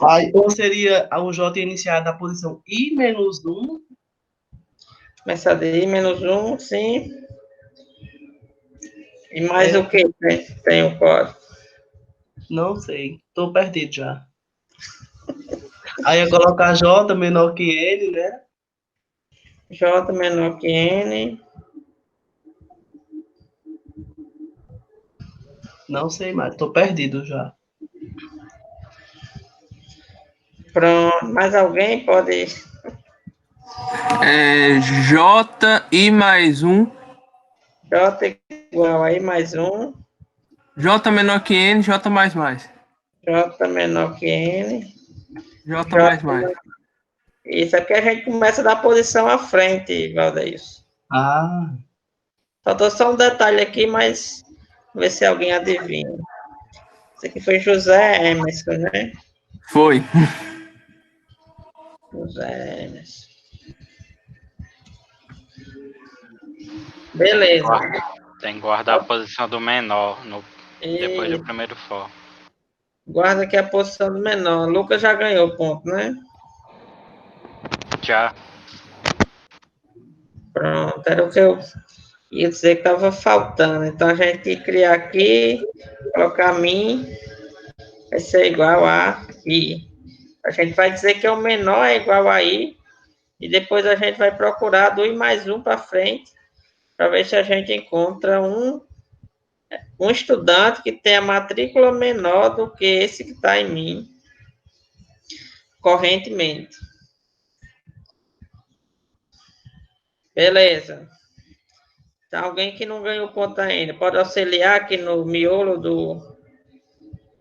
Aí, ou seria o J iniciar da posição I menos 1. Começar de I menos 1, sim. E mais o que tem o código? Não sei, tô perdido já. Aí eu colocar J menor que N, né? J menor que N. Não sei mais, tô perdido já. Pronto, mais alguém pode... J I mais 1. J igual a I mais 1. J menor que N, J mais mais. J menor que N. J mais mais. Isso aqui a gente começa da posição à frente, Valdeir. Ah. Faltou só um detalhe aqui, mas vamos ver se alguém adivinha. Esse aqui foi José Emerson, né? Foi. José Emerson. Beleza. Tem que guardar a posição do menor depois do primeiro for. Guarda aqui a posição do menor. Lucas já ganhou o ponto, né? Já. Pronto, era o que eu ia dizer que estava faltando. Então, a gente tem que criar aqui, colocar mim, vai ser igual a I. A gente vai dizer que o menor é igual a I, e depois a gente vai procurar do I mais 1 para frente, para ver se a gente encontra um estudante que tem a matrícula menor do que esse que está em mim, correntemente. Beleza. Então, alguém que não ganhou ponto ainda, pode auxiliar aqui no miolo do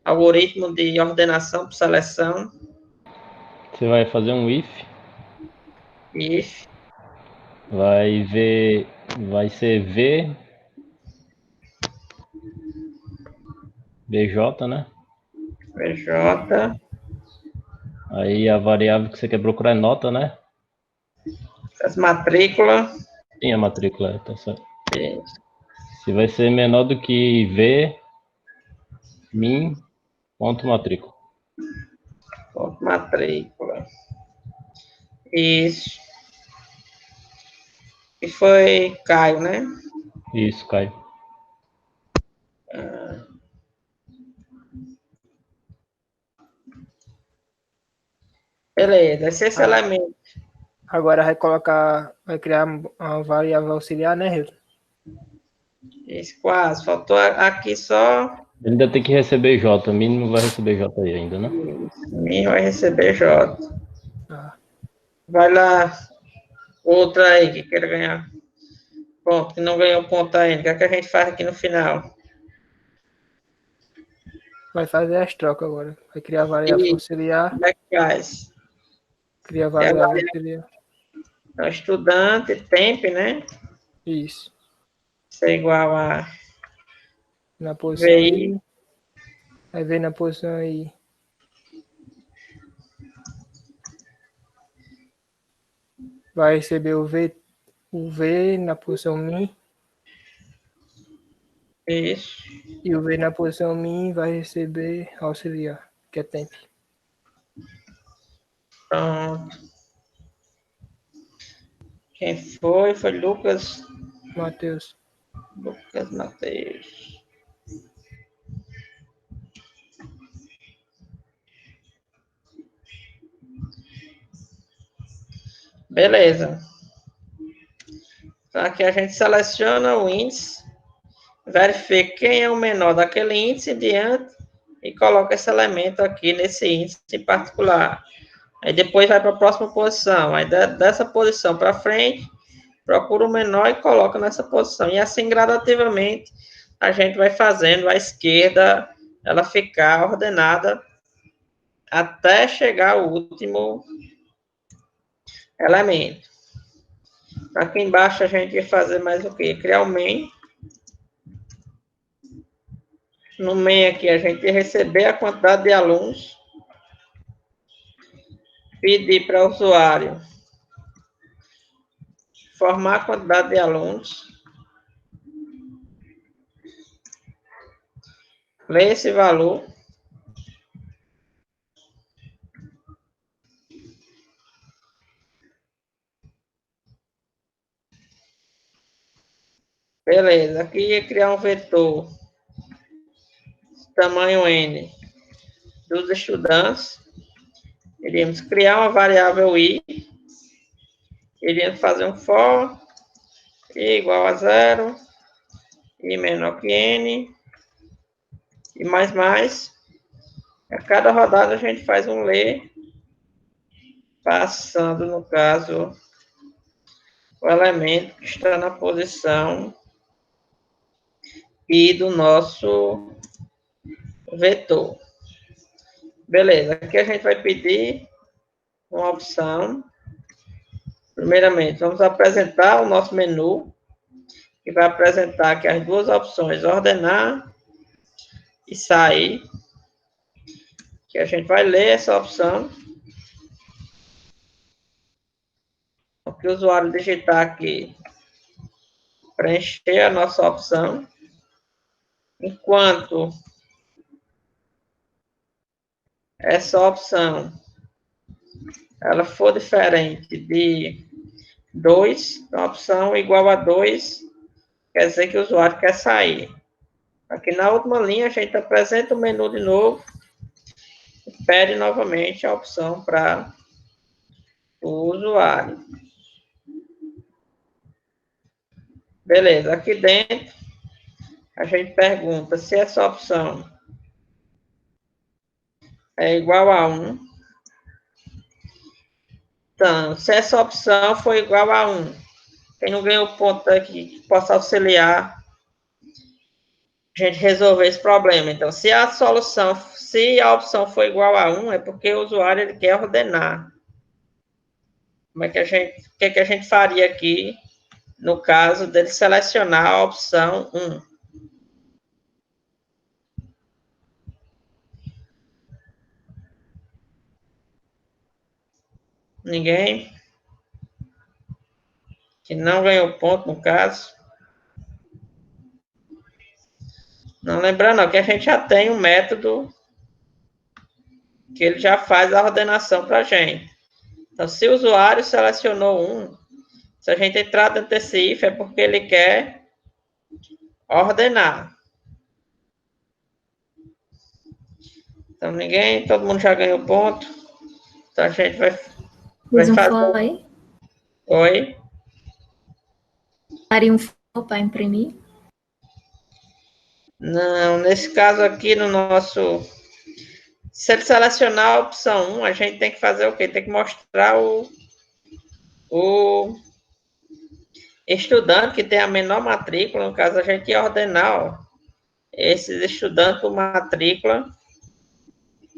algoritmo de ordenação por seleção. Você vai fazer um if. If. Vai ser V BJ, né? BJ. Aí a variável que você quer procurar é nota, né? As matrículas. Sim, a matrícula, tá certo. Isso. Se vai ser menor do que V min ponto matrícula. Ponto matrícula. Isso. E foi Caio, né? Isso, Caio. Beleza, esse elemento. Agora vai criar uma variável auxiliar, né, Hilton? Isso, quase. Faltou aqui só... Ele ainda tem que receber J, mínimo vai receber J aí ainda, né? Mínimo vai receber J. Vai lá, outra aí que queira ganhar ponto, que não ganhou ponto ainda. O que é que a gente faz aqui no final? Vai fazer as trocas agora. Vai criar variável auxiliar. Como é que faz? Cria variável auxiliar. Então, estudante, temp, né? Isso. Isso é igual a... Na posição I. Vai ver na posição I. Vai receber o V na posição min. Isso. E o V na posição min vai receber auxiliar, que é temp. Pronto. Quem foi? Foi Lucas. Matheus. Lucas Matheus. Beleza. Então, aqui a gente seleciona o índice, verifica quem é o menor daquele índice diante e coloca esse elemento aqui nesse índice em particular. Aí depois vai para a próxima posição. Aí dessa posição para frente, procura o menor e coloca nessa posição. E assim gradativamente a gente vai fazendo a esquerda ela ficar ordenada até chegar ao último elemento. Aqui embaixo a gente vai fazer mais o quê? Criar o main. No main aqui a gente vai receber a quantidade de alunos. Pedir para o usuário formar a quantidade de alunos. Ler esse valor. Beleza, aqui ia criar um vetor tamanho n dos estudantes. Iríamos criar uma variável i. Iríamos fazer um for i igual a 0, i menor que n, e mais. A cada rodada a gente faz um ler, passando, no caso, o elemento que está na posição i do nosso vetor. Beleza, aqui a gente vai pedir uma opção. Primeiramente, vamos apresentar o nosso menu, que vai apresentar aqui as duas opções, ordenar e sair. Que a gente vai ler essa opção. O que o usuário digitar aqui, preencher a nossa opção. Enquanto essa opção ela for diferente de 2, então a opção igual a 2 quer dizer que o usuário quer sair. Aqui na última linha a gente apresenta o menu de novo e pede novamente a opção para o usuário. Beleza, aqui dentro a gente pergunta se essa opção é igual a 1. Então, se essa opção for igual a 1, quem não ganhou ponto aqui que possa auxiliar a gente resolver esse problema. Então, se a opção for igual a 1, é porque o usuário ele quer ordenar. O que a gente faria aqui no caso dele selecionar a opção 1? Ninguém? Que não ganhou ponto, no caso. Não lembrando, que a gente já tem um método que ele já faz a ordenação para a gente. Então, se o usuário selecionou 1, se a gente entrar dentro desse if, é porque ele quer ordenar. Então, todo mundo já ganhou ponto. Então, a gente vai fazer... Oi? Faria um for para imprimir? Não, nesse caso aqui, no nosso... Se ele selecionar a opção 1, a gente tem que fazer o quê? Tem que mostrar o estudante que tem a menor matrícula. No caso, a gente ia ordenar esses estudantes por matrícula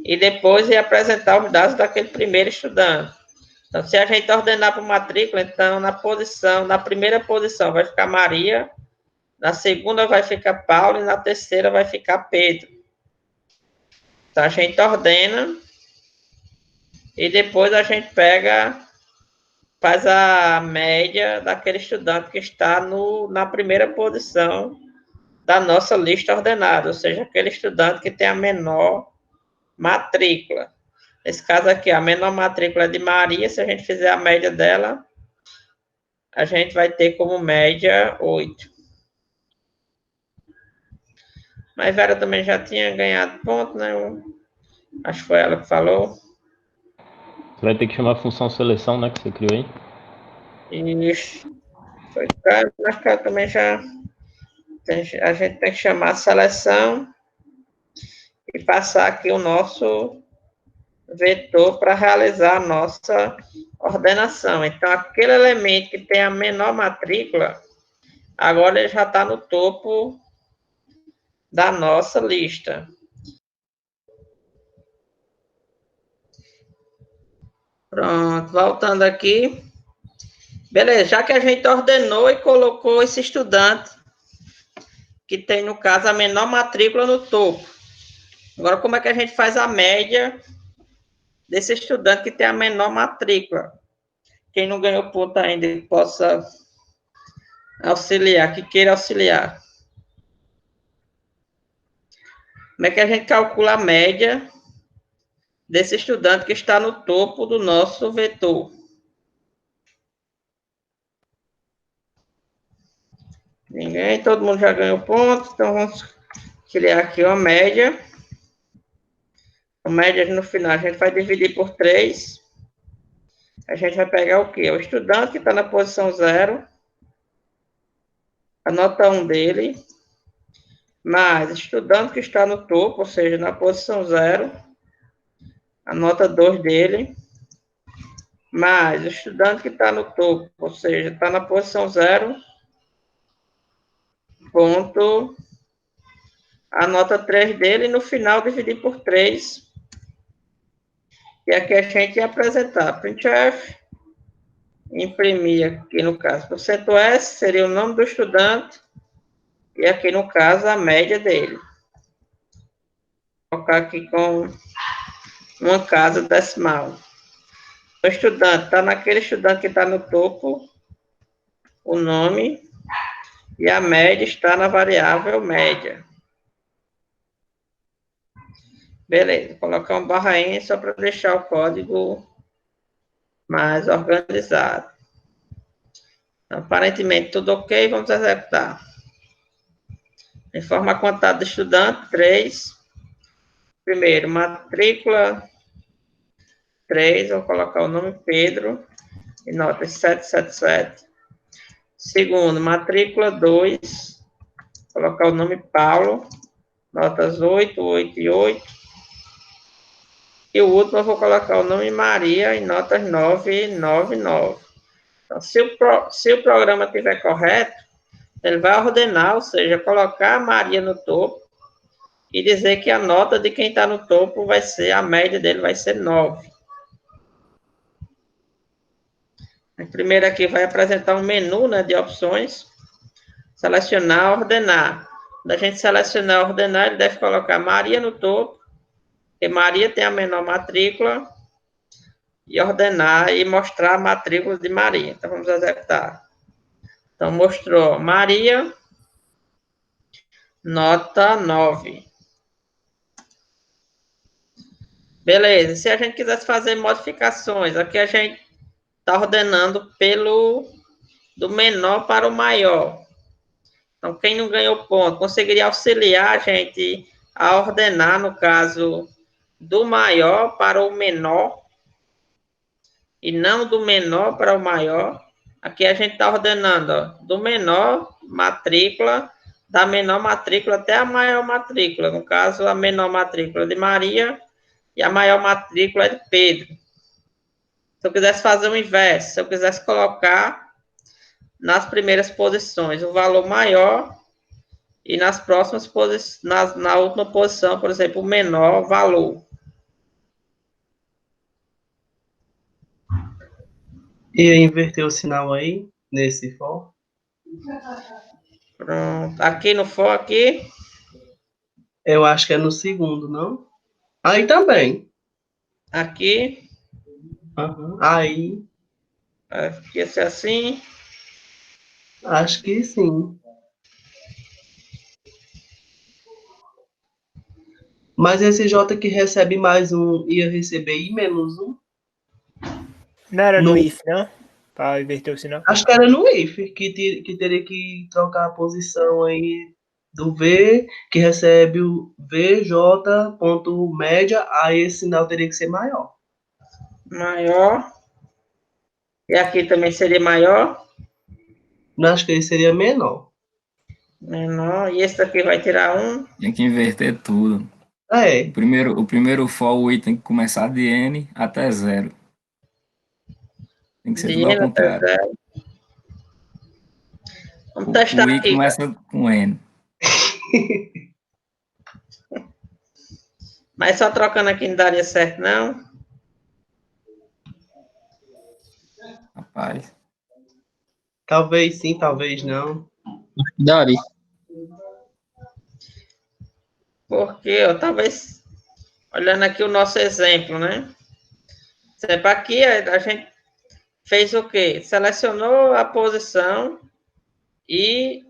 e depois ia apresentar os dados daquele primeiro estudante. Então, se a gente ordenar por matrícula, então, na primeira posição vai ficar Maria, na segunda vai ficar Paulo e na terceira vai ficar Pedro. Então, a gente ordena e depois a gente faz a média daquele estudante que está na primeira posição da nossa lista ordenada, ou seja, aquele estudante que tem a menor matrícula. Nesse caso aqui, a menor matrícula é de Maria, se a gente fizer a média dela, a gente vai ter como média 8. Mas Vera também já tinha ganhado ponto, né? Acho que foi ela que falou. Você vai ter que chamar a função seleção, né, que você criou aí. Isso. Foi claro, mas claro, também já... A gente tem que chamar a seleção e passar aqui o nosso vetor para realizar a nossa ordenação. Então, aquele elemento que tem a menor matrícula, agora ele já está no topo da nossa lista. Pronto, voltando aqui. Beleza, já que a gente ordenou e colocou esse estudante, que tem, no caso, a menor matrícula no topo. Agora, como é que a gente faz a média desse estudante que tem a menor matrícula? Quem não ganhou ponto ainda, que possa auxiliar, que queira auxiliar. Como é que a gente calcula a média desse estudante que está no topo do nosso vetor? Ninguém, todo mundo já ganhou ponto, então vamos criar aqui uma média. A média no final a gente vai dividir por 3. A gente vai pegar o quê? O estudante que está na posição 0, a nota 1 dele, mais o estudante que está no topo, ou seja, na posição 0, a nota 2 dele, mais o estudante que está no topo, ou seja, está na posição 0, ponto, a nota 3 dele, e no final dividir por 3. E aqui a gente ia apresentar printf, imprimir aqui no caso, porcento %S seria o nome do estudante, e aqui no caso a média dele. Vou colocar aqui com uma casa decimal. O estudante está naquele estudante que está no topo, o nome, e a média está na variável média. Beleza, vou colocar um /n só para deixar o código mais organizado. Então, aparentemente tudo ok, vamos executar. Informa a quantidade do estudante, 3. Primeiro, matrícula 3, vou colocar o nome Pedro, e nota 777. Segundo, matrícula 2, colocar o nome Paulo, notas 8, 8 e 8. E o último eu vou colocar o nome Maria em notas 9, 9 e 9. Então, se o programa estiver correto, ele vai ordenar, ou seja, colocar a Maria no topo e dizer que a nota de quem está no topo vai ser, a média dele vai ser 9. Primeiro aqui vai apresentar um menu, né, de opções. Selecionar, ordenar. Quando a gente selecionar, ordenar, ele deve colocar Maria no topo, porque Maria tem a menor matrícula, e ordenar e mostrar a matrícula de Maria. Então, vamos executar. Então, mostrou Maria, nota 9. Beleza. Se a gente quisesse fazer modificações, aqui a gente está ordenando do menor para o maior. Então, quem não ganhou ponto, conseguiria auxiliar a gente a ordenar, no caso, do maior para o menor, e não do menor para o maior. Aqui a gente está ordenando, ó, do menor matrícula, da menor matrícula até a maior matrícula. No caso, a menor matrícula de Maria e a maior matrícula de Pedro. Se eu quisesse fazer o inverso, se eu quisesse colocar nas primeiras posições o valor maior e nas próximas posições, na última posição, por exemplo, o menor valor. E inverter o sinal aí, nesse for? Pronto. Aqui no for, aqui. Eu acho que é no segundo, não? Aí também. Aqui. Uhum. Aí. Ia ser assim. Acho que sim. Mas esse J que recebe mais um ia receber I menos um? Não era No- no if, não? Para inverter o sinal? Acho que era no if, que teria que trocar a posição aí do V, que recebe o VJ ponto média, aí esse sinal teria que ser maior. Maior. E aqui também seria maior. Não, acho que ele seria menor. Menor. E esse daqui vai tirar 1. Tem que inverter tudo. É. O primeiro for, o i tem que começar de n até 0. Tem que ser De tudo ao N até contrário. 0. Vamos testar O i aqui. começa com n. Mas só trocando aqui não daria certo, não? Rapaz. Talvez sim, talvez não. Daria. Porque, ó, talvez, olhando aqui o nosso exemplo, né? Exemplo, aqui a gente fez o quê? Selecionou a posição e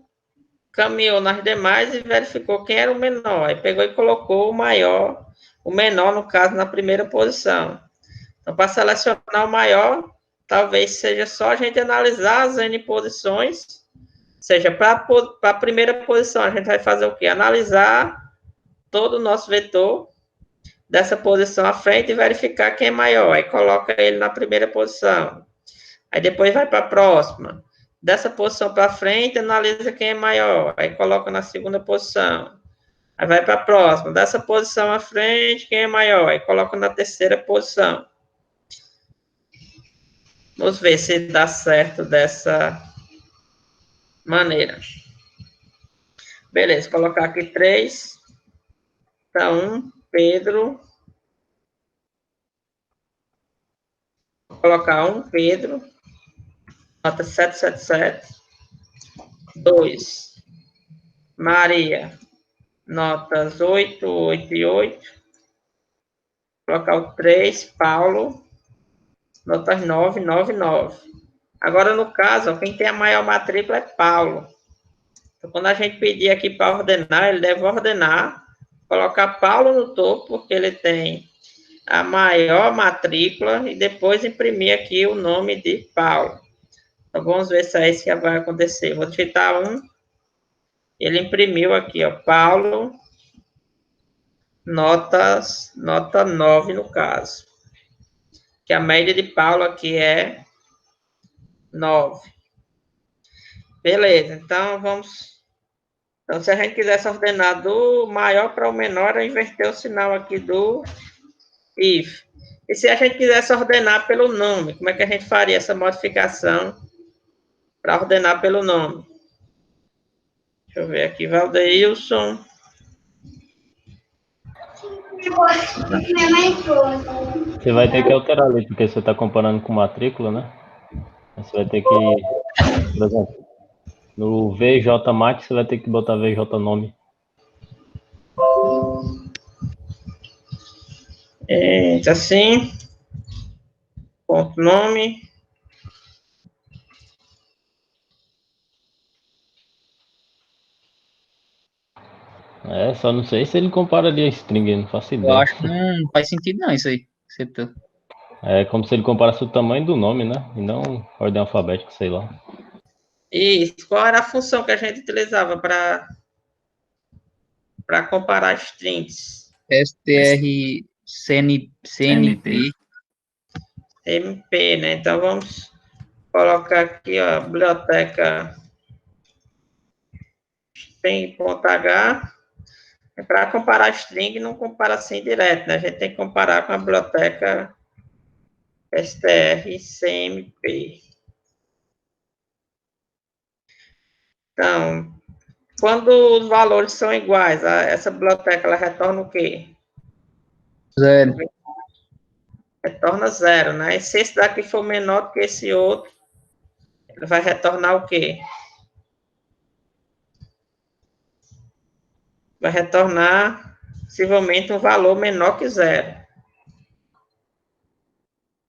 caminhou nas demais e verificou quem era o menor. Aí pegou e colocou o maior, o menor, no caso, na primeira posição. Então, para selecionar o maior, talvez seja só a gente analisar as N posições. Ou seja, para a primeira posição, a gente vai fazer o quê? Analisar todo o nosso vetor dessa posição à frente e verificar quem é maior. Aí coloca ele na primeira posição. Aí depois vai para a próxima. Dessa posição para frente, analisa quem é maior. Aí coloca na segunda posição. Aí vai para a próxima. Dessa posição à frente, quem é maior? Aí coloca na terceira posição. Vamos ver se dá certo dessa maneira. Beleza, colocar aqui 3. Então, Pedro. Vou colocar 1, Pedro. Nota 777. 2. Maria. Notas 8, 8 e 8. Colocar o 3, Paulo. Notas 9, 9 e 9. Agora, no caso, ó, quem tem a maior matrícula é Paulo. Então, quando a gente pedir aqui para ordenar, ele deve ordenar, colocar Paulo no topo, porque ele tem a maior matrícula, e depois imprimir aqui o nome de Paulo. Então, vamos ver se é isso que vai acontecer. Vou digitar 1. Ele imprimiu aqui, ó, Paulo, nota 9 no caso. Que a média de Paulo aqui é 9. Beleza, então vamos... Então, se a gente quisesse ordenar do maior para o menor, é inverter o sinal aqui do if. E se a gente quisesse ordenar pelo nome, como é que a gente faria essa modificação para ordenar pelo nome? Deixa eu ver aqui, Valdeilson. Você vai ter que alterar ali, porque você está comparando com matrícula, né? Você vai ter que, por exemplo, no VJ Max, você vai ter que botar VJ nome. Assim, ponto nome. Só não sei se ele compara ali a string, não faço ideia. Eu acho que não faz sentido não isso aí. É como se ele comparasse o tamanho do nome, né? E não ordem alfabética, sei lá. E qual era a função que a gente utilizava para comparar strings? str CNP. MP, né? Então, vamos colocar aqui, ó, a biblioteca string.h. Para comparar string, não compara assim direto, né? A gente tem que comparar com a biblioteca strcmp. Então, quando os valores são iguais, essa biblioteca, ela retorna o quê? 0. Retorna 0, né? E se esse daqui for menor do que esse outro, ele vai retornar o quê? Vai retornar, possivelmente, um valor menor que 0.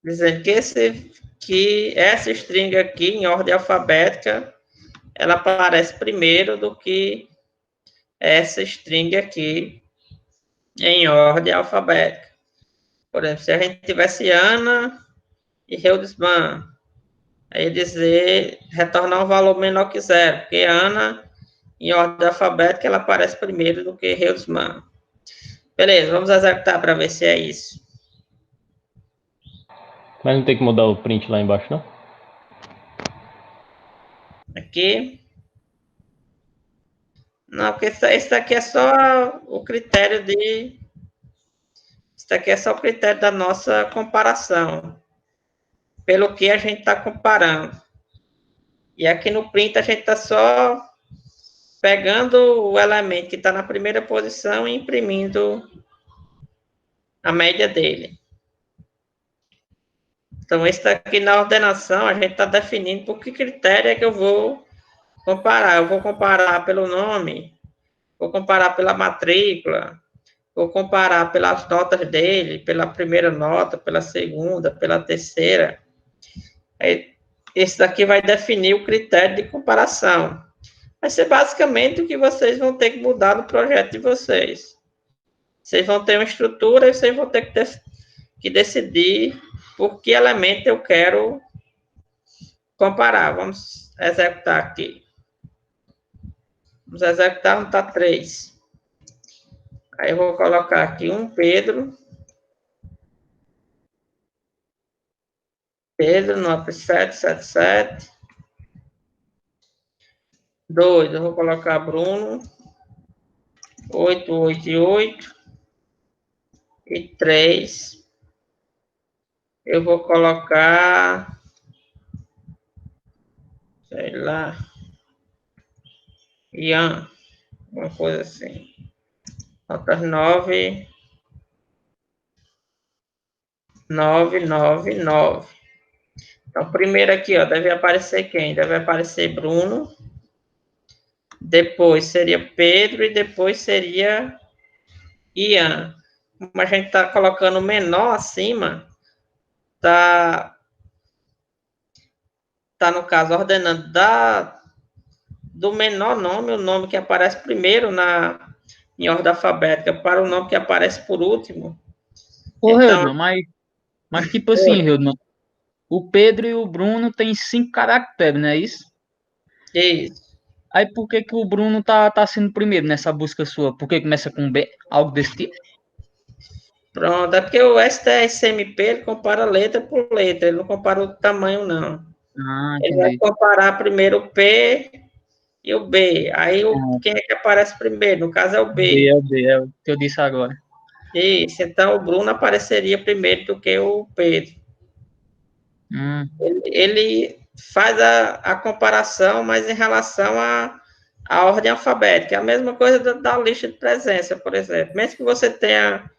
Dizendo que essa string aqui, em ordem alfabética, ela aparece primeiro do que essa string aqui, em ordem alfabética. Por exemplo, se a gente tivesse Ana e Heldesman, aí dizer, retornar um valor menor que 0, porque Ana, em ordem alfabética, ela aparece primeiro do que Heldesman. Beleza, vamos executar para ver se é isso. Mas não tem que mudar o print lá embaixo, não? Aqui. Não, porque isso daqui é só o critério de... Isso daqui é só o critério da nossa comparação. Pelo que a gente está comparando. E aqui no print a gente está só pegando o elemento que está na primeira posição e imprimindo a média dele. Então, esse daqui na ordenação, a gente está definindo por que critério é que eu vou comparar. Eu vou comparar pelo nome, vou comparar pela matrícula, vou comparar pelas notas dele, pela primeira nota, pela segunda, pela terceira. Esse daqui vai definir o critério de comparação. Vai ser basicamente o que vocês vão ter que mudar no projeto de vocês. Vocês vão ter uma estrutura e vocês vão ter que decidir por que elemento eu quero comparar. Vamos executar aqui. Vamos executar no tá 3. Aí eu vou colocar aqui um Pedro. Pedro, nota 777. 2, eu vou colocar Bruno. 888. E 3, eu vou colocar, sei lá, Ian, uma coisa assim. Notas 9, 9, 9, 9. Então, primeiro aqui, ó, deve aparecer quem? Deve aparecer Bruno. Depois seria Pedro e depois seria Ian. Como a gente está colocando menor acima, tá no caso ordenando do menor nome, o nome que aparece primeiro em ordem alfabética, para o nome que aparece por último. Ô, Então, Heldman, mas tipo assim, Heldman, o Pedro e o Bruno têm 5 caracteres, não é isso? Isso. Aí por que o Bruno tá sendo primeiro nessa busca sua? Por que começa com B? Algo desse tipo? Pronto, é porque o STSMP ele compara letra por letra, ele não compara o tamanho, não. Ah, ele vai entendi. comparar primeiro o P e o B. Aí quem é que aparece primeiro? No caso é o B. É o que eu disse agora. Isso, então o Bruno apareceria primeiro do que o Pedro. Ele faz a comparação, mas em relação à ordem alfabética. É a mesma coisa da lista de presença, por exemplo. Mesmo que você tenha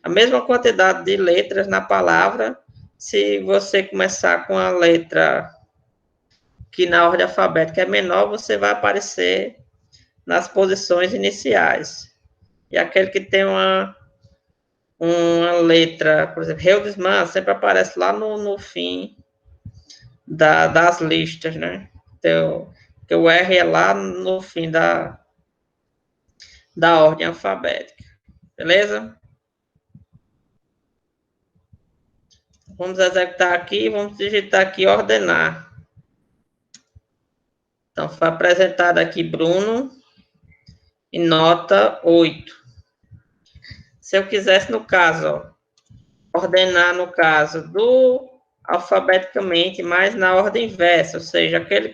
a mesma quantidade de letras na palavra, se você começar com a letra que na ordem alfabética é menor, você vai aparecer nas posições iniciais. E aquele que tem uma letra, por exemplo, Heldesman, sempre aparece lá no fim das listas, né? Então, porque o R é lá no fim da ordem alfabética. Beleza? Vamos executar aqui, vamos digitar aqui ordenar. Então, foi apresentado aqui Bruno e nota 8. Se eu quisesse, no caso, ó, ordenar, no caso, alfabeticamente, mas na ordem inversa, ou seja, aquele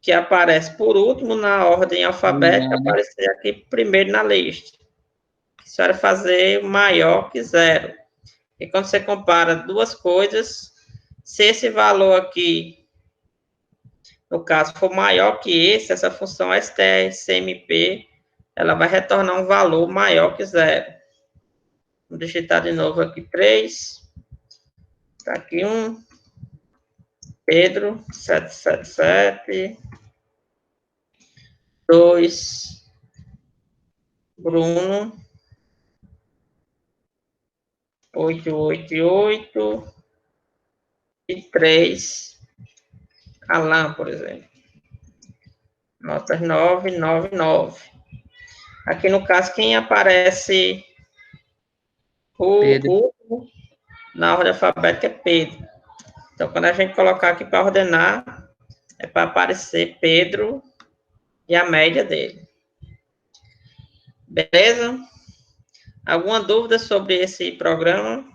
que aparece por último na ordem alfabética, aparecer aqui primeiro na lista. Isso era fazer maior que 0. E quando você compara duas coisas, se esse valor aqui, no caso, for maior que esse, essa função STRCMP, ela vai retornar um valor maior que 0. Vou digitar de novo aqui 3. Está aqui 1. Pedro, 777. 2. Bruno. 888. E 3. Alan, por exemplo. Notas 9, 9, 9. Aqui no caso, quem aparece Pedro. na ordem alfabética é Pedro. Então, quando a gente colocar aqui para ordenar, é para aparecer Pedro e a média dele. Beleza? Alguma dúvida sobre esse programa?